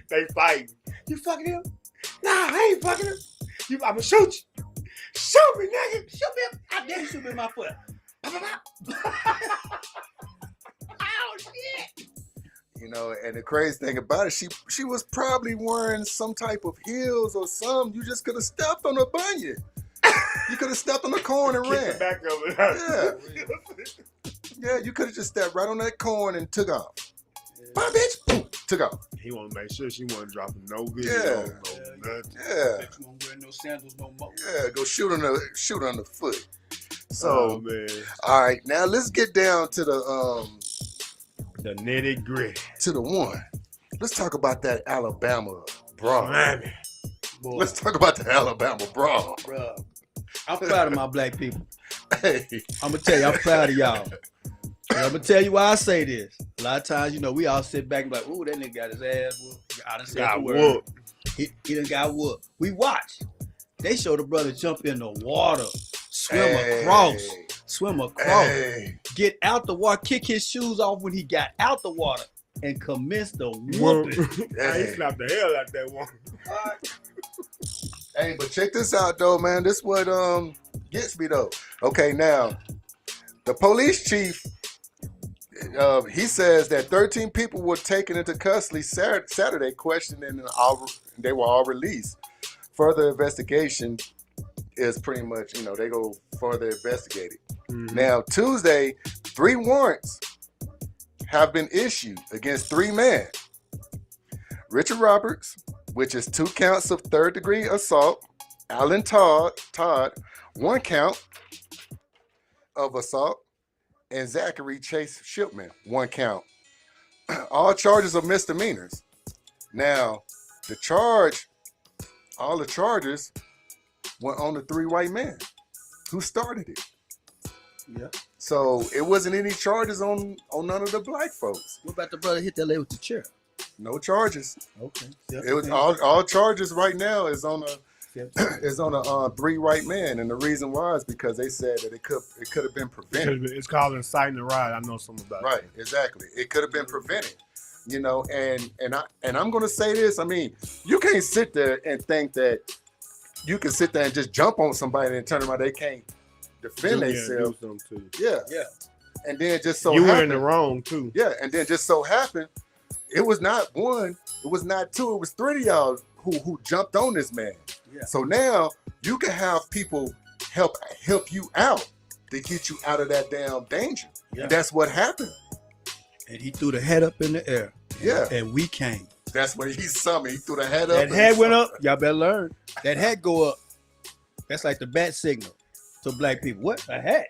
They fighting. You fucking him? Nah, I ain't fucking him. I'ma shoot you. Shoot me, nigga. Shoot me. I dare you shoot me in my foot. Oh, shit. you know, and the crazy thing about it, she was probably wearing some type of heels or something. You just could have stepped on a bunion. You could have stepped on the corn and Kick ran. the back of it. Yeah, you could have just stepped right on that corn and took off. Bye, bitch. Boom, took off. He want to make sure she wasn't dropping no video. Yeah. No nothing. Yeah, Bet you won't wear no sandals no more. yeah. Go shoot on the foot. Oh, So, man. all right, now let's get down to the The nitty gritty. one. Let's talk about that Alabama brawl. Miami. Boy, Let's talk about the Alabama brawl. bruh. I'm proud of my black people. Hey, I'm gonna tell you, I'm proud of y'all. And I'm gonna tell you why I say this. A lot of times, you know, we all sit back and be like, "Ooh, that nigga got his ass whooped." I done said Got the word. whooped. He done got whooped. We watched. They showed the brother jump in the water, swim across, Hey. get out the water, kick his shoes off when he got out the water, and commence the whooping. Hey, he slapped the hell out that one. Hey, but check this out though, man. This what gets me though. Okay, now the police chief, he says that 13 people were taken into custody Saturday, questioned, and they were all released. Further investigation is pretty much, you know, they go further investigate it. Mhm. Now Tuesday, 3 warrants have been issued against 3 men. Richard Roberts, which is 2 counts of 3rd-degree assault. Alan Todd, 1 count of assault. And Zachary Chase Shipman, 1 count. All charges are misdemeanors. Now, all the charges went on the 3 white men who started it. Yeah. So it wasn't any charges on none of the black folks. What about the brother hit that lady with the chair? No charges. Okay. It was all charges right now is on a 3 white men, and the reason why is because they said that it could have been prevented. It's called inciting a riot. I know something about Right, exactly. It could have been prevented. You know, and I'm gonna say this. I mean, you can't sit there and think that you can sit there and just jump on somebody and turn around. They can't defend themselves. Do something too. Yeah, Yeah. and then just so You were in happened, the wrong too. yeah, and then just so happened, it was not 1, it was not 2, it was 3 of y'all who jumped on this man. Yeah. So now you can have people help you out to get you out of that damn danger. Yeah. And that's what happened. And he threw the head up in the air. Yeah. And we came. That's when he summoned. He threw the head up. That and head he went summoned. up. Y'all better learn. That head go up. That's like the bat signal to black people. What a hat.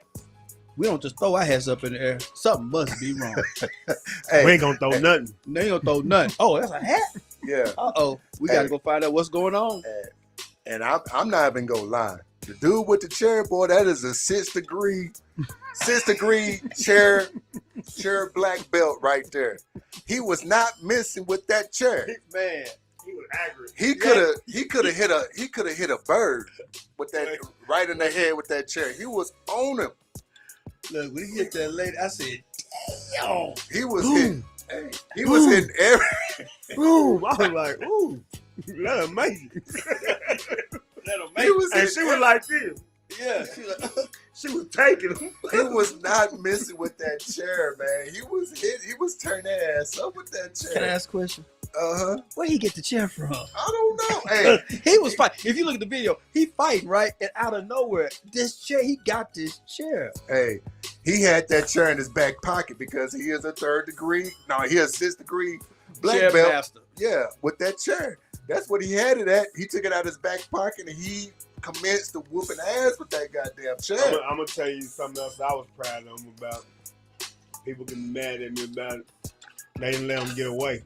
We don't just throw our heads up in the air. Something must be wrong. Hey, We ain't gonna throw nothing. They ain't gonna throw nothing. Oh, that's a hat? yeah. Uh-oh. We gotta go find out what's going on. And I'm not even gonna lie. The dude with the chair, boy, that is a 6 degree chair black belt right there. He was not missing with that chair. Man. He was accurate. He could have hit a bird with that right in the head with that chair. He was on him. Look, when he hit that lady, I said, damn. He was hitting. Hey, he was hitting every. Boom! I was like, ooh, that's amazing. He was And hitting she was like this. Yeah. She like, She was taking him. He was not missing with that chair, man. He was turning that ass up with that chair. can I ask a question? Uh-huh. Where he get the chair from? I don't know. Hey, He was fighting. If you look at the video, he fighting, right? And out of nowhere, this chair, he got this chair. hey, he had that chair in his back pocket because he is a 3rd degree. No, he is 6th degree black Chair belt. master. Yeah, with that chair. That's what he had it at. He took it out of his back pocket and he commenced to whooping ass with that goddamn chair. I'm gonna tell you something else I was proud of him about. People getting mad at me about it. They didn't let him get away.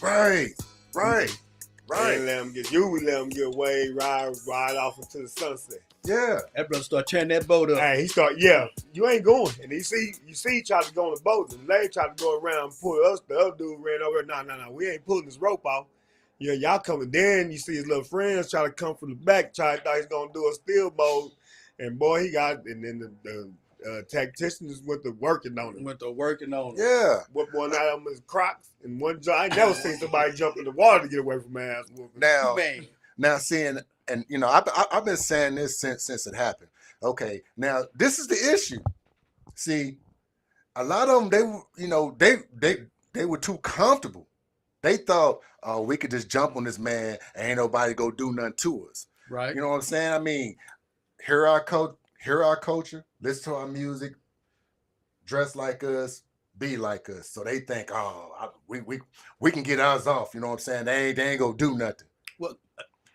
Right. They didn't let him get. We let him get away, ride off into the sunset. Yeah. That brother started tearing that boat up. Hey, he started, yeah, you ain't going. And you see, he tried to go on the boat, and Larry tried to go around and pull us. The other dude ran over. No, we ain't pulling this rope off. Yeah, y'all coming. Then you see his little friends try to come from the back, thought he's gonna do a steel mode, and boy, he got. And then the tacticians went to working on him. Yeah. What one out of them is Crocs, and one jump. I ain't never seen somebody jump in the water to get away from my ass whooping. Now seeing, and you know, I've been saying this since it happened. Okay, now this is the issue. See, a lot of them, they were too comfortable. They thought, oh, we could just jump on this man and ain't nobody go do nothing to us. Right. You know what I'm saying? I mean, hear our culture, listen to our music, dress like us, be like us. So they think, oh, we can get ours off. You know what I'm saying? They ain't gonna do nothing. Well,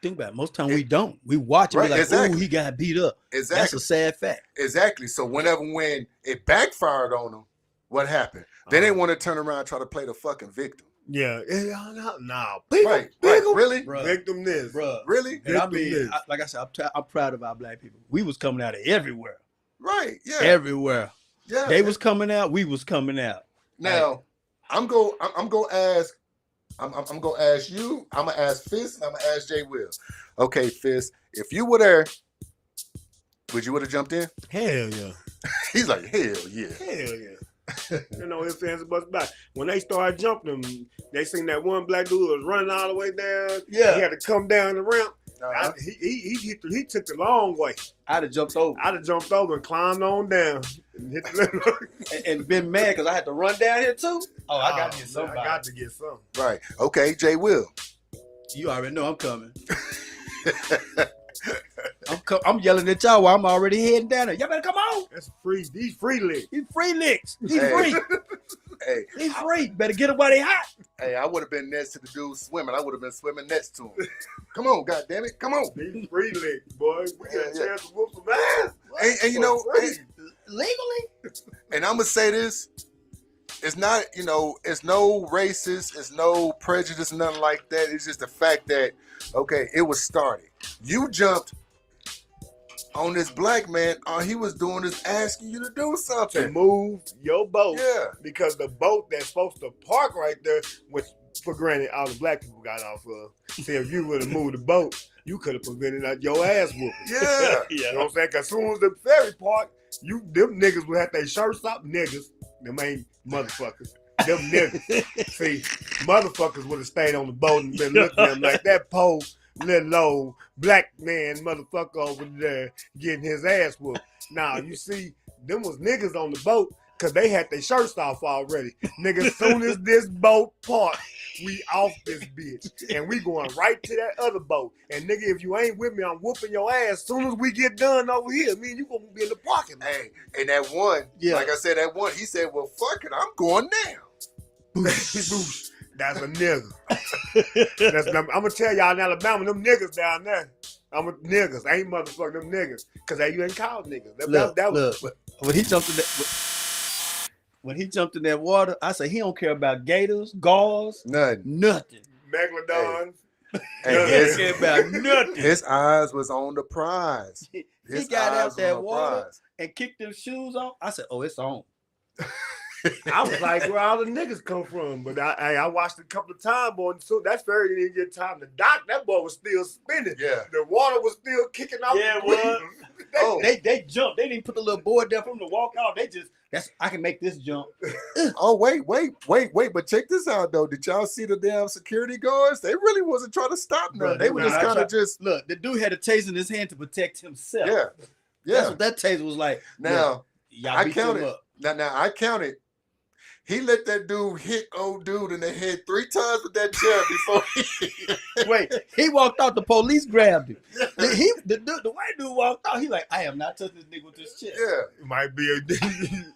think about it. Most time we don't. We watch it, Right, be like, exactly. ooh, he got beat up. Exactly. That's a sad fact. Exactly. So when it backfired on them, what happened? They didn't want to turn around and try to play the fucking victim. Yeah, no, Right. Really? Bruh. victim this, Bruh. Really? And I Victim mean, this. like I said, I'm proud of our black people. We was coming out of everywhere. Right. Yeah. Everywhere. Yeah. They was coming out, we was coming out. Now, I'm gonna ask you, I'm gonna ask Fist, and I'm gonna ask Jay Will. Okay, Fist, if you were there, would you have jumped in? Hell yeah. He's like, hell yeah. Hell yeah. You know, his fans about back. When they started jumping them, they seen that one black dude was running all the way down. Yeah. He had to come down the ramp. Uh-huh. He took the long way. I'd have jumped over. I'd have jumped over and climbed on down and hit the and been mad because I had to run down here too. Oh, I got to get somebody. I got to get some. Right. Okay, Jay Will. You already know I'm coming. I'm yelling at y'all while I'm already heading down there. Y'all better come on. That's free. These free licks. He's free licks. He's Hey. free. Hey, He's free. Better get him while they hot. hey, I would have been next to the dude swimming. I would have been swimming next to him. Come on, goddammit. Come on. These free licks, boy. We got a Yeah. chance to whoop some ass. And you know, For free. Legally? and I'm gonna say this, it's not, it's no racist, it's no prejudice, nothing like that. It's just the fact that, okay, it was started. You jumped on this black man. All he was doing is asking you to do To something. move your boat. Yeah. Because the boat that's supposed to park right there, which for granted all the black people got off of. See, if you would have moved the boat, you could have prevented your ass whooping. Yeah. You know what I'm saying? Because as soon as the ferry parked, them niggas would have their shirts up. Niggas. Them ain't motherfuckers. Them niggas. See, motherfuckers would have stayed on the boat and been looking at them like that poor little old black man motherfucker over there getting his ass whooped. Now, you see, them was niggas on the boat because they had their shirts off already. Nigga, as soon as this boat parked, we off this bitch. And we going right to that other boat. And nigga, if you ain't with me, I'm whooping your ass. As soon as we get done over here, me and you gonna be in the parking lot. Hey, and that one, Yeah. like I said, that one, he said, well, fuck it, I'm going now. Boosh. That's a nigga. I'm gonna tell y'all in Alabama, them niggas down there. Niggas, ain't motherfucking them niggas. Cause they you ain't called niggas. Look, when he jumped in that water, I said he don't care about gators, gauze, Nothing. nothing. Megalodons. Hey, He don't his, care about nothing. his eyes was on the prize. He His got eyes out was that on the water prize. and kicked them shoes off. I said, oh, it's on. I was like, where all the niggas come from? But I watched it a couple of times, boy. And so that's very didn't get time to dock. That boy was still spinning. Yeah. The water was still kicking out. Yeah, the it was. wheels. Oh, They jumped. They didn't put the little board there for him to walk out. I can make this jump. oh, wait. But check this out, though. Did y'all see the damn security guards? They really wasn't trying to stop nothing. Bruh, They were nah, just I kind of tried- just, Look, the dude had a taser in his hand to protect himself. yeah. That's Yeah. what that taser was like. Now, Look, y'all I beat him counted. up. Now, I counted. He let that dude hit old dude in the head 3 times with that chair before he... Wait, he walked out. The police grabbed him. The white dude walked out. He like, I am not touching this nigga with this chair. Yeah. It might be a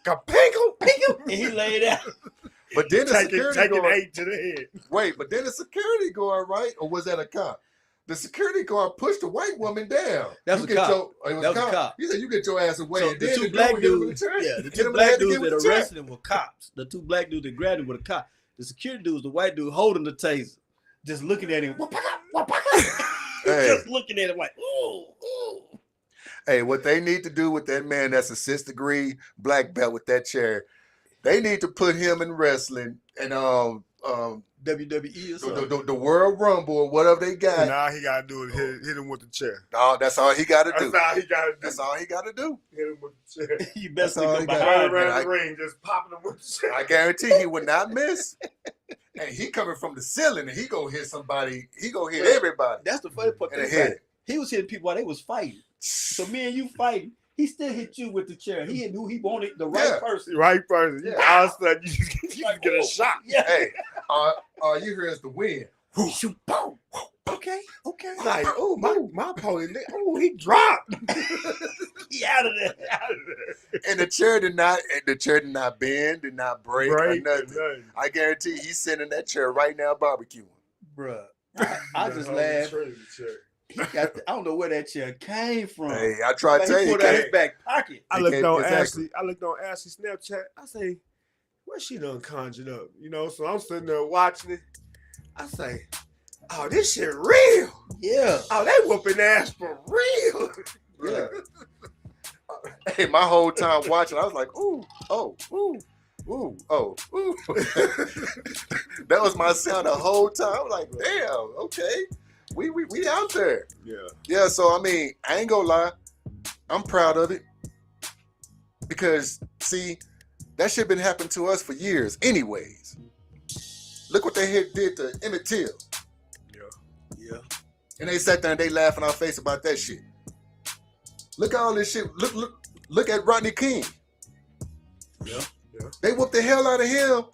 kapingle. And he laid out. But then the security taking guard. 8 to the head. Wait, but then the security guard, right? Or was that a cop? The security guard pushed the white woman down. That was You a get cop. It was That was a a cop. He said, "You get your ass away." So And the then two dude black hit him in the dudes, chest. yeah, the Hit two him in black head to dudes give him that the check. arrested him were cops. The two black dudes that grabbed him were the cop. The security dude was the white dude holding the taser, just looking at him. Hey. Just looking at him like, ooh, ooh. Hey, what they need to do with that man that's a 6th degree black belt with that chair, they need to put him in wrestling and WWE or something. the World Rumble or whatever they got. Now he got to do is hit him with the chair. No, that's all he got to do. That's all he got to do. That's all he got to do. Hit him with the chair. You best That's all go he got. behind Right him. around the ring, just popping him with the chair. I guarantee he would not miss. And he coming from the ceiling and he go hit somebody. He go hit everybody That's the funny part. in the Think about head. it. He was hitting people while they was fighting. So me and you fighting. He still hit you with the chair. He knew he wanted the right Yeah. person. Right person. Yeah. All of a sudden, you just get a shot. Yeah. Hey, all you hear is the wind. Shoot, boom. Okay. Like, oh, my opponent, oh, he dropped. He out of there. And the chair did not bend, did not break or Right? nothing. I guarantee he's sitting in that chair right now barbecuing. Bruh. I just laughed. I don't know where that chair came from. Hey, I try to Like, tell he you, pulled out his Kay, back pocket. I looked on Exactly. Ashley's Snapchat. I say, what she done conjured up? You know, so I'm sitting there watching it. I say, oh, this shit real. Yeah. Oh, they whooping ass for real. yeah. Hey, my whole time watching, I was like, ooh, oh, ooh. Ooh, oh, ooh. That was my sound the whole time. I'm like, damn, okay. We out there. Yeah. Yeah, so I mean, I ain't gonna lie. I'm proud of it. Because, see, that shit been happening to us for years anyways. Look what they did to Emmett Till. Yeah. And they sat there and they laugh in our face about that shit. Look at all this shit. Look at Rodney King. Yeah. They whooped the hell out of him.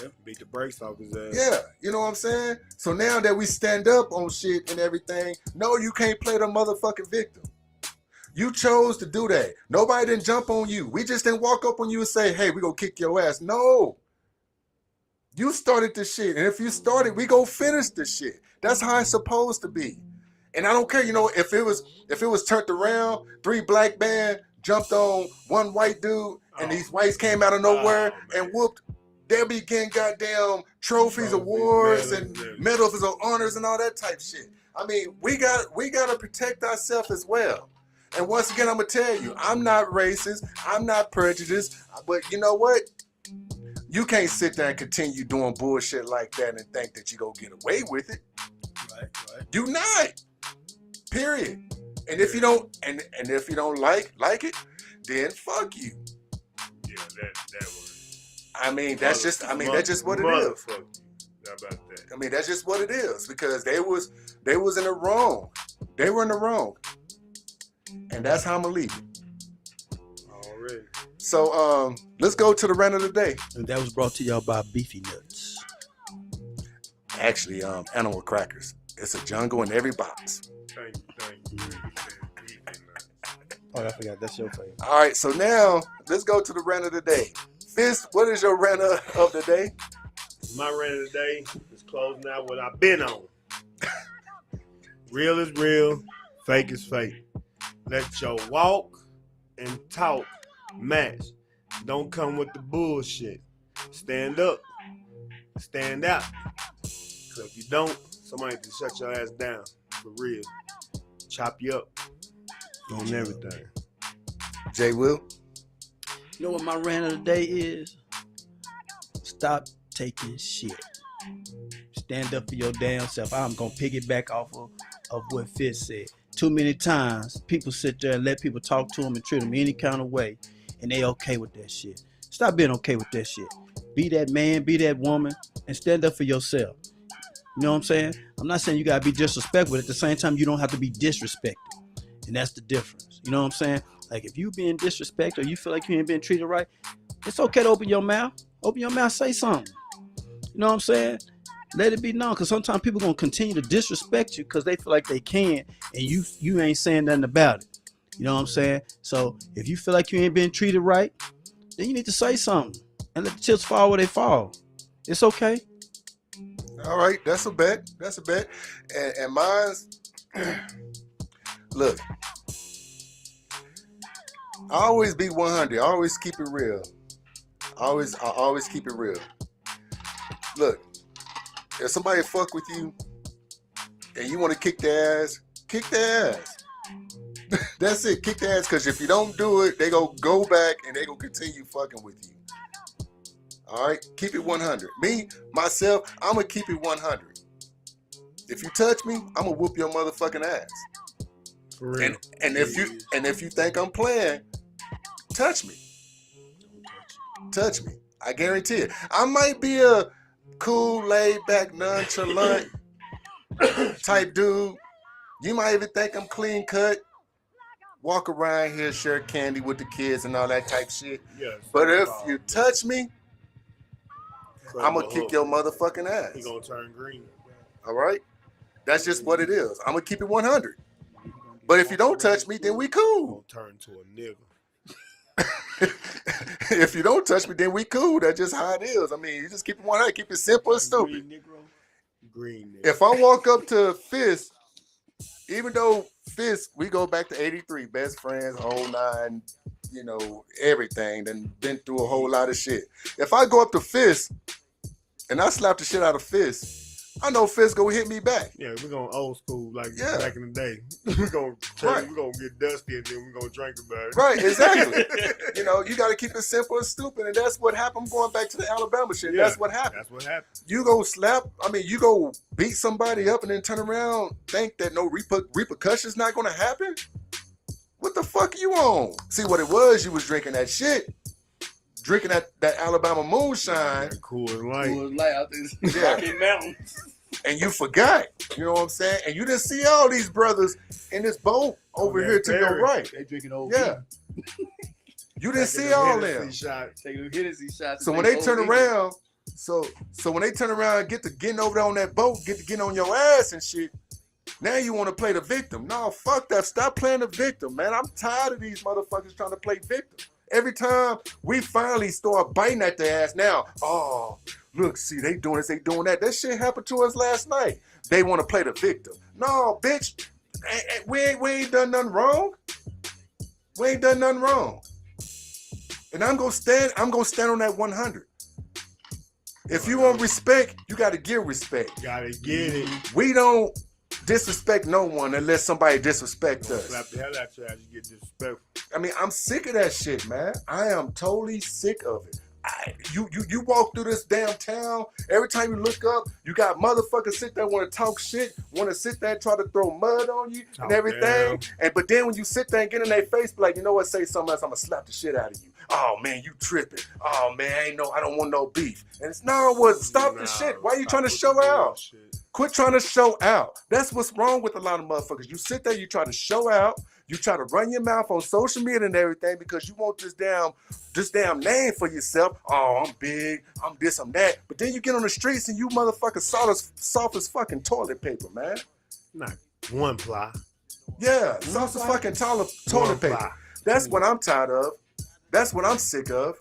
Yeah. Beat the brakes off his ass. Yeah, you know what I'm saying? So now that we stand up on shit and everything, no, you can't play the motherfucking victim. You chose to do that. Nobody didn't jump on you. We just didn't walk up on you and say, hey, we gonna kick your ass. No. You started this shit. And if you started, we go finish this shit. That's how it's supposed to be. And I don't care, you know, if it was turned around, 3 black men jumped on 1 white dude, and these whites came out of nowhere and whooped. They'll be getting goddamn trophies, awards, and medals of honors and all that type shit. I mean, we gotta protect ourselves as well. And once again, I'm gonna tell you, I'm not racist, I'm not prejudiced, but you know what? You can't sit there and continue doing bullshit like that and think that you gonna get away with it. Right. You not. Period. And if you don't, and if you don't like it, then fuck you. Yeah, that was. I mean, that's just what it is. How about that? I mean, that's just what it is because they was in the wrong. They were in the wrong. And that's how I'm gonna leave it. Already. So let's go to the rant of the day. And that was brought to y'all by Beefy Nuts. Actually, animal crackers. It's a jungle in every box. Thank you. Oh, I forgot. That's your favorite. All right, so now let's go to the rant of the day. Fist, what is your rant of the day? My rant of the day is closing out what I've been on. Real is real, fake is fake. Let your walk and talk match. Don't come with the bullshit. Stand up. Stand out. So if you don't, somebody can shut your ass down. For real. Chop you up on everything. Jay Will? You know what my rant of the day is? Stop taking shit. Stand up for your damn self. I'm going to piggyback off of what Fitz said. Too many times, people sit there and let people talk to them and treat them any kind of way, and they okay with that shit. Stop being okay with that shit. Be that man, be that woman, and stand up for yourself. You know what I'm saying? I'm not saying you got to be disrespectful, but at the same time, you don't have to be disrespected. And that's the difference. You know what I'm saying? Like, if you being disrespected or you feel like you ain't being treated right, it's okay to open your mouth. Open your mouth, say something. You know what I'm saying? Let it be known, because sometimes people going to continue to disrespect you because they feel like they can, and you ain't saying nothing about it. You know what I'm saying? So if you feel like you ain't being treated right, then you need to say something. and let the chips fall where they fall. It's okay. All right, that's a bet. That's a bet. And mine's, look, I always be 100. I always keep it real. I always keep it real. Look, if somebody fuck with you and you want to kick their ass, kick their ass. That's it. Kick their ass, because if you don't do it, they go back and they gonna continue fucking with you. All right, keep it 100. Me, myself, I'm gonna keep it 100. If you touch me, I'm gonna whoop your motherfucking ass. For real. And if you think I'm playing, touch me. Touch me. I guarantee it. I might be a cool, laid back, nonchalant type dude. You might even think I'm clean cut. Walk around here, share candy with the kids and all that type shit. Yes. But if you touch me, I'm gonna kick your motherfucking ass. He gonna turn green. All right? That's just what it is. I'm gonna keep it 100. But if you don't touch me, then we cool. Gonna turn to a nigga. If you don't touch me, then we cool. That's just how it is. I mean, you just keep it 100. Keep it simple and stupid. Green Negro. Green nigga. If I walk up to Fist, even though Fist, we go back to 83, best friends, whole nine, you know, everything, then been through a whole lot of shit. If I go up to Fist and I slap the shit out of Fist, I know Fist gonna hit me back. Yeah, we're going old school like Yeah. back in the day. We're gonna get dusty and then we're gonna drink about it. Right, exactly. You know, you gotta keep it simple and stupid, and that's what happened. I'm going back to the Alabama shit. Yeah, That's what happened. That's what happened. You go you go beat somebody up and then turn around, think that no repercussions not gonna happen? What the fuck are you on? See what it was, you was drinking that shit. Drinking that Alabama moonshine. That cool as light. Cool light out these Yeah. Rocky Mountains. And you forgot. You know what I'm saying? And you didn't see all these brothers in this boat over here to your right. They drinking old Yeah. You didn't see all them. Taking them Hennessy shots. So when they turn around, so when they turn around and get to getting over there on that boat, get to getting on your ass and shit, now you want to play the victim. No, fuck that. Stop playing the victim, man. I'm tired of these motherfuckers trying to play victim. Every time we finally start biting at their ass now, oh, look, see, they doing this, they doing that. That shit happened to us last night. They want to play the victim. No, bitch, we ain't done nothing wrong. We ain't done nothing wrong. And I'm gonna stand on that 100. If you want respect, you gotta give respect. Gotta get it. We don't disrespect no one unless somebody disrespect us. Slap the hell out your ass, you get disrespectful. I mean, I'm sick of that shit, man. I am totally sick of it. You walk through this damn town, every time you look up, you got motherfuckers sit there want to talk shit, want to sit there and try to throw mud on you and everything. But then when you sit there and get in their face, be like, you know what, say something else, I'm gonna slap the shit out of you. Oh man, you tripping. Oh man, I don't want no beef. And it's stop the shit. Why are you trying to show out? Quit trying to show out. That's what's wrong with a lot of motherfuckers. You sit there, you try to show out, you try to run your mouth on social media and everything because you want this damn name for yourself. Oh, I'm big, I'm this, I'm that. But then you get on the streets and you motherfuckers soft as fucking toilet paper, man. Not one ply. Yeah, soft as fucking toilet paper. That's what I'm tired of. That's what I'm sick of.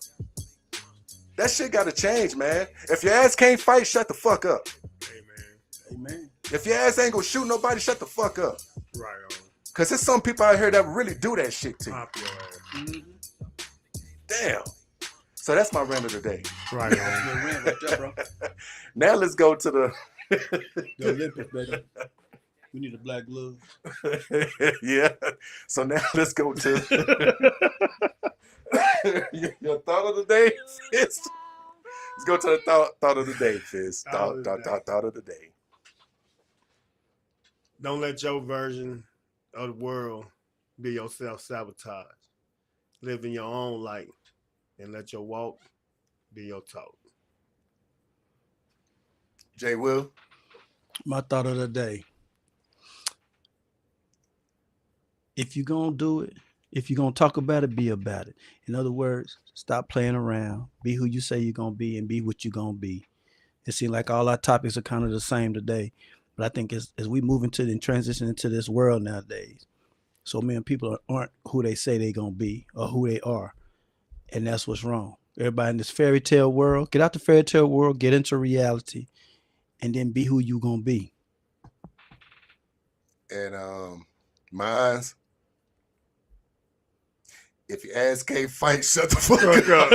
That shit gotta change, man. If your ass can't fight, shut the fuck up. Amen. If your ass ain't gonna shoot nobody, shut the fuck up. Right on. Cause there's some people out here that really do that shit to you. Pop your ass. Damn. So that's my rant of the day. Right on. Now let's go to the The Olympics, baby. We need a black glove. yeah. So now let's go to your thought of the day, Fist. Let's go to the thought of the day, Fist. Thought of the day. Don't let your version of the world be your self-sabotage. Live in your own light and let your walk be your talk. Jay Will. My thought of the day. If you're going to do it, if you're going to talk about it, be about it. In other words, stop playing around. Be who you say you're going to be and be what you're going to be. It seems like all our topics are kind of the same today. But I think as we move into and transition into this world nowadays, so many people aren't who they say they're going to be or who they are. And that's what's wrong. Everybody in this fairy tale world, get out the fairy tale world, get into reality, and then be who you gonna be. And mine's, if your ass can't fight, shut the fuck up.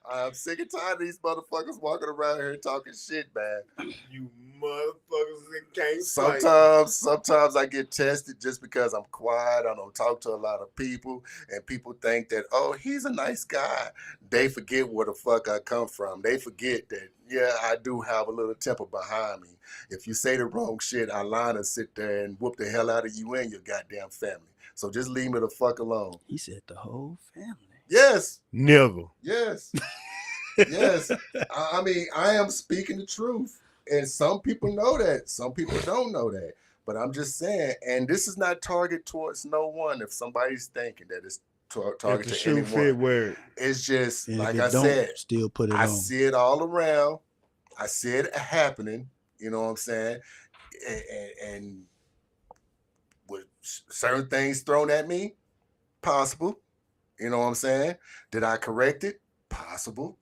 I'm sick and tired of these motherfuckers walking around here talking shit, man. You motherfuckers that can't fight. Sometimes I get tested just because I'm quiet. I don't talk to a lot of people, and people think that, oh, he's a nice guy. They forget where the fuck I come from. They forget that, yeah, I do have a little temper behind me. If you say the wrong shit, I line and sit there and whoop the hell out of you and your goddamn family. So just leave me the fuck alone. He said the whole family. Yes. Never. Yes. Yes. I mean, I am speaking the truth. And some people know that. Some people don't know that. But I'm just saying, and this is not target towards no one. If somebody's thinking that it's target to anyone, it's just, And like if I it don't, said, still put it I on. see it all around. I see it happening. You know what I'm saying? And with certain things thrown at me, possible. You know what I'm saying? Did I correct it? Possible.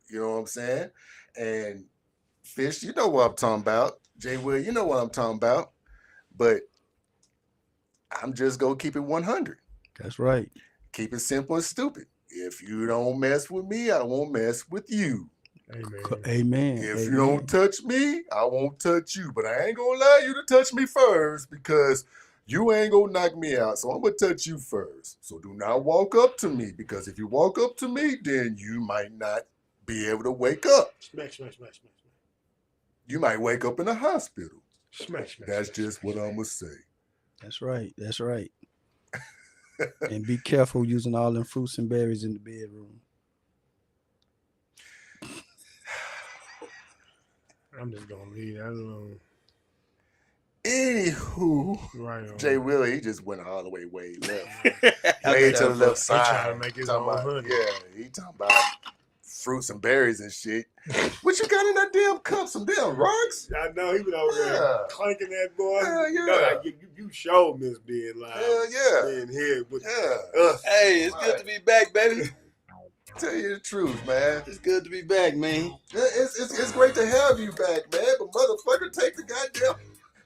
You know what I'm saying? And Fish, you know what I'm talking about. Jay Will, you know what I'm talking about. But I'm just going to keep it 100. That's right. Keep it simple and stupid. If you don't mess with me, I won't mess with you. Amen. Amen. If you don't touch me, I won't touch you. But I ain't going to allow you to touch me first because you ain't going to knock me out. So I'm going to touch you first. So do not walk up to me, because if you walk up to me, then you might not be able to wake up. Smack, smack, smack, smack. You might wake up in a hospital. Smack, smack. That's smack, just smack, what I'm going to say. That's right. That's right. And be careful using all them fruits and berries in the bedroom. I'm just going to leave that alone. Anywho, Right on. Jay Willie, he just went all the way left. Way to the left He side. trying to make his Talking own about- honey. Yeah, he talking about fruits and berries and shit. What you got in that damn cup? Some damn rocks? I know he was over Yeah. there clanking that boy. Hell yeah. No, you showed Miss being live. Hell yeah. Being here with Yeah. us. Hey, it's good to be back, baby. Tell you the truth, man. It's good to be back, man. It's great to have you back, man. But motherfucker, take the goddamn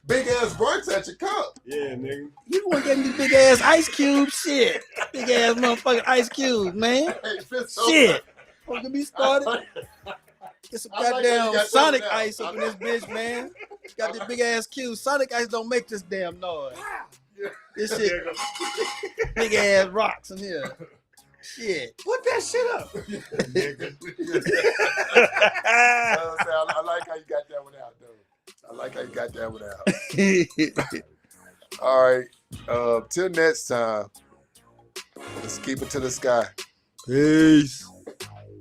big ass rocks at your cup. Yeah, nigga. You want to get me big ass ice cube? Shit. Big ass motherfucking ice cube, man. Hey, Fitz, so- Shit. Want to get me started? Get some I like how you goddamn got Sonic that now. ice up in this bitch, man. Got this big ass cube. Sonic ice don't make this damn noise. This shit, big ass rocks in here. Shit. Put that shit up. Nigga. I like how you got that one out, though. I like how you got that one out. All right. Till next time, let's keep it to the sky. Peace.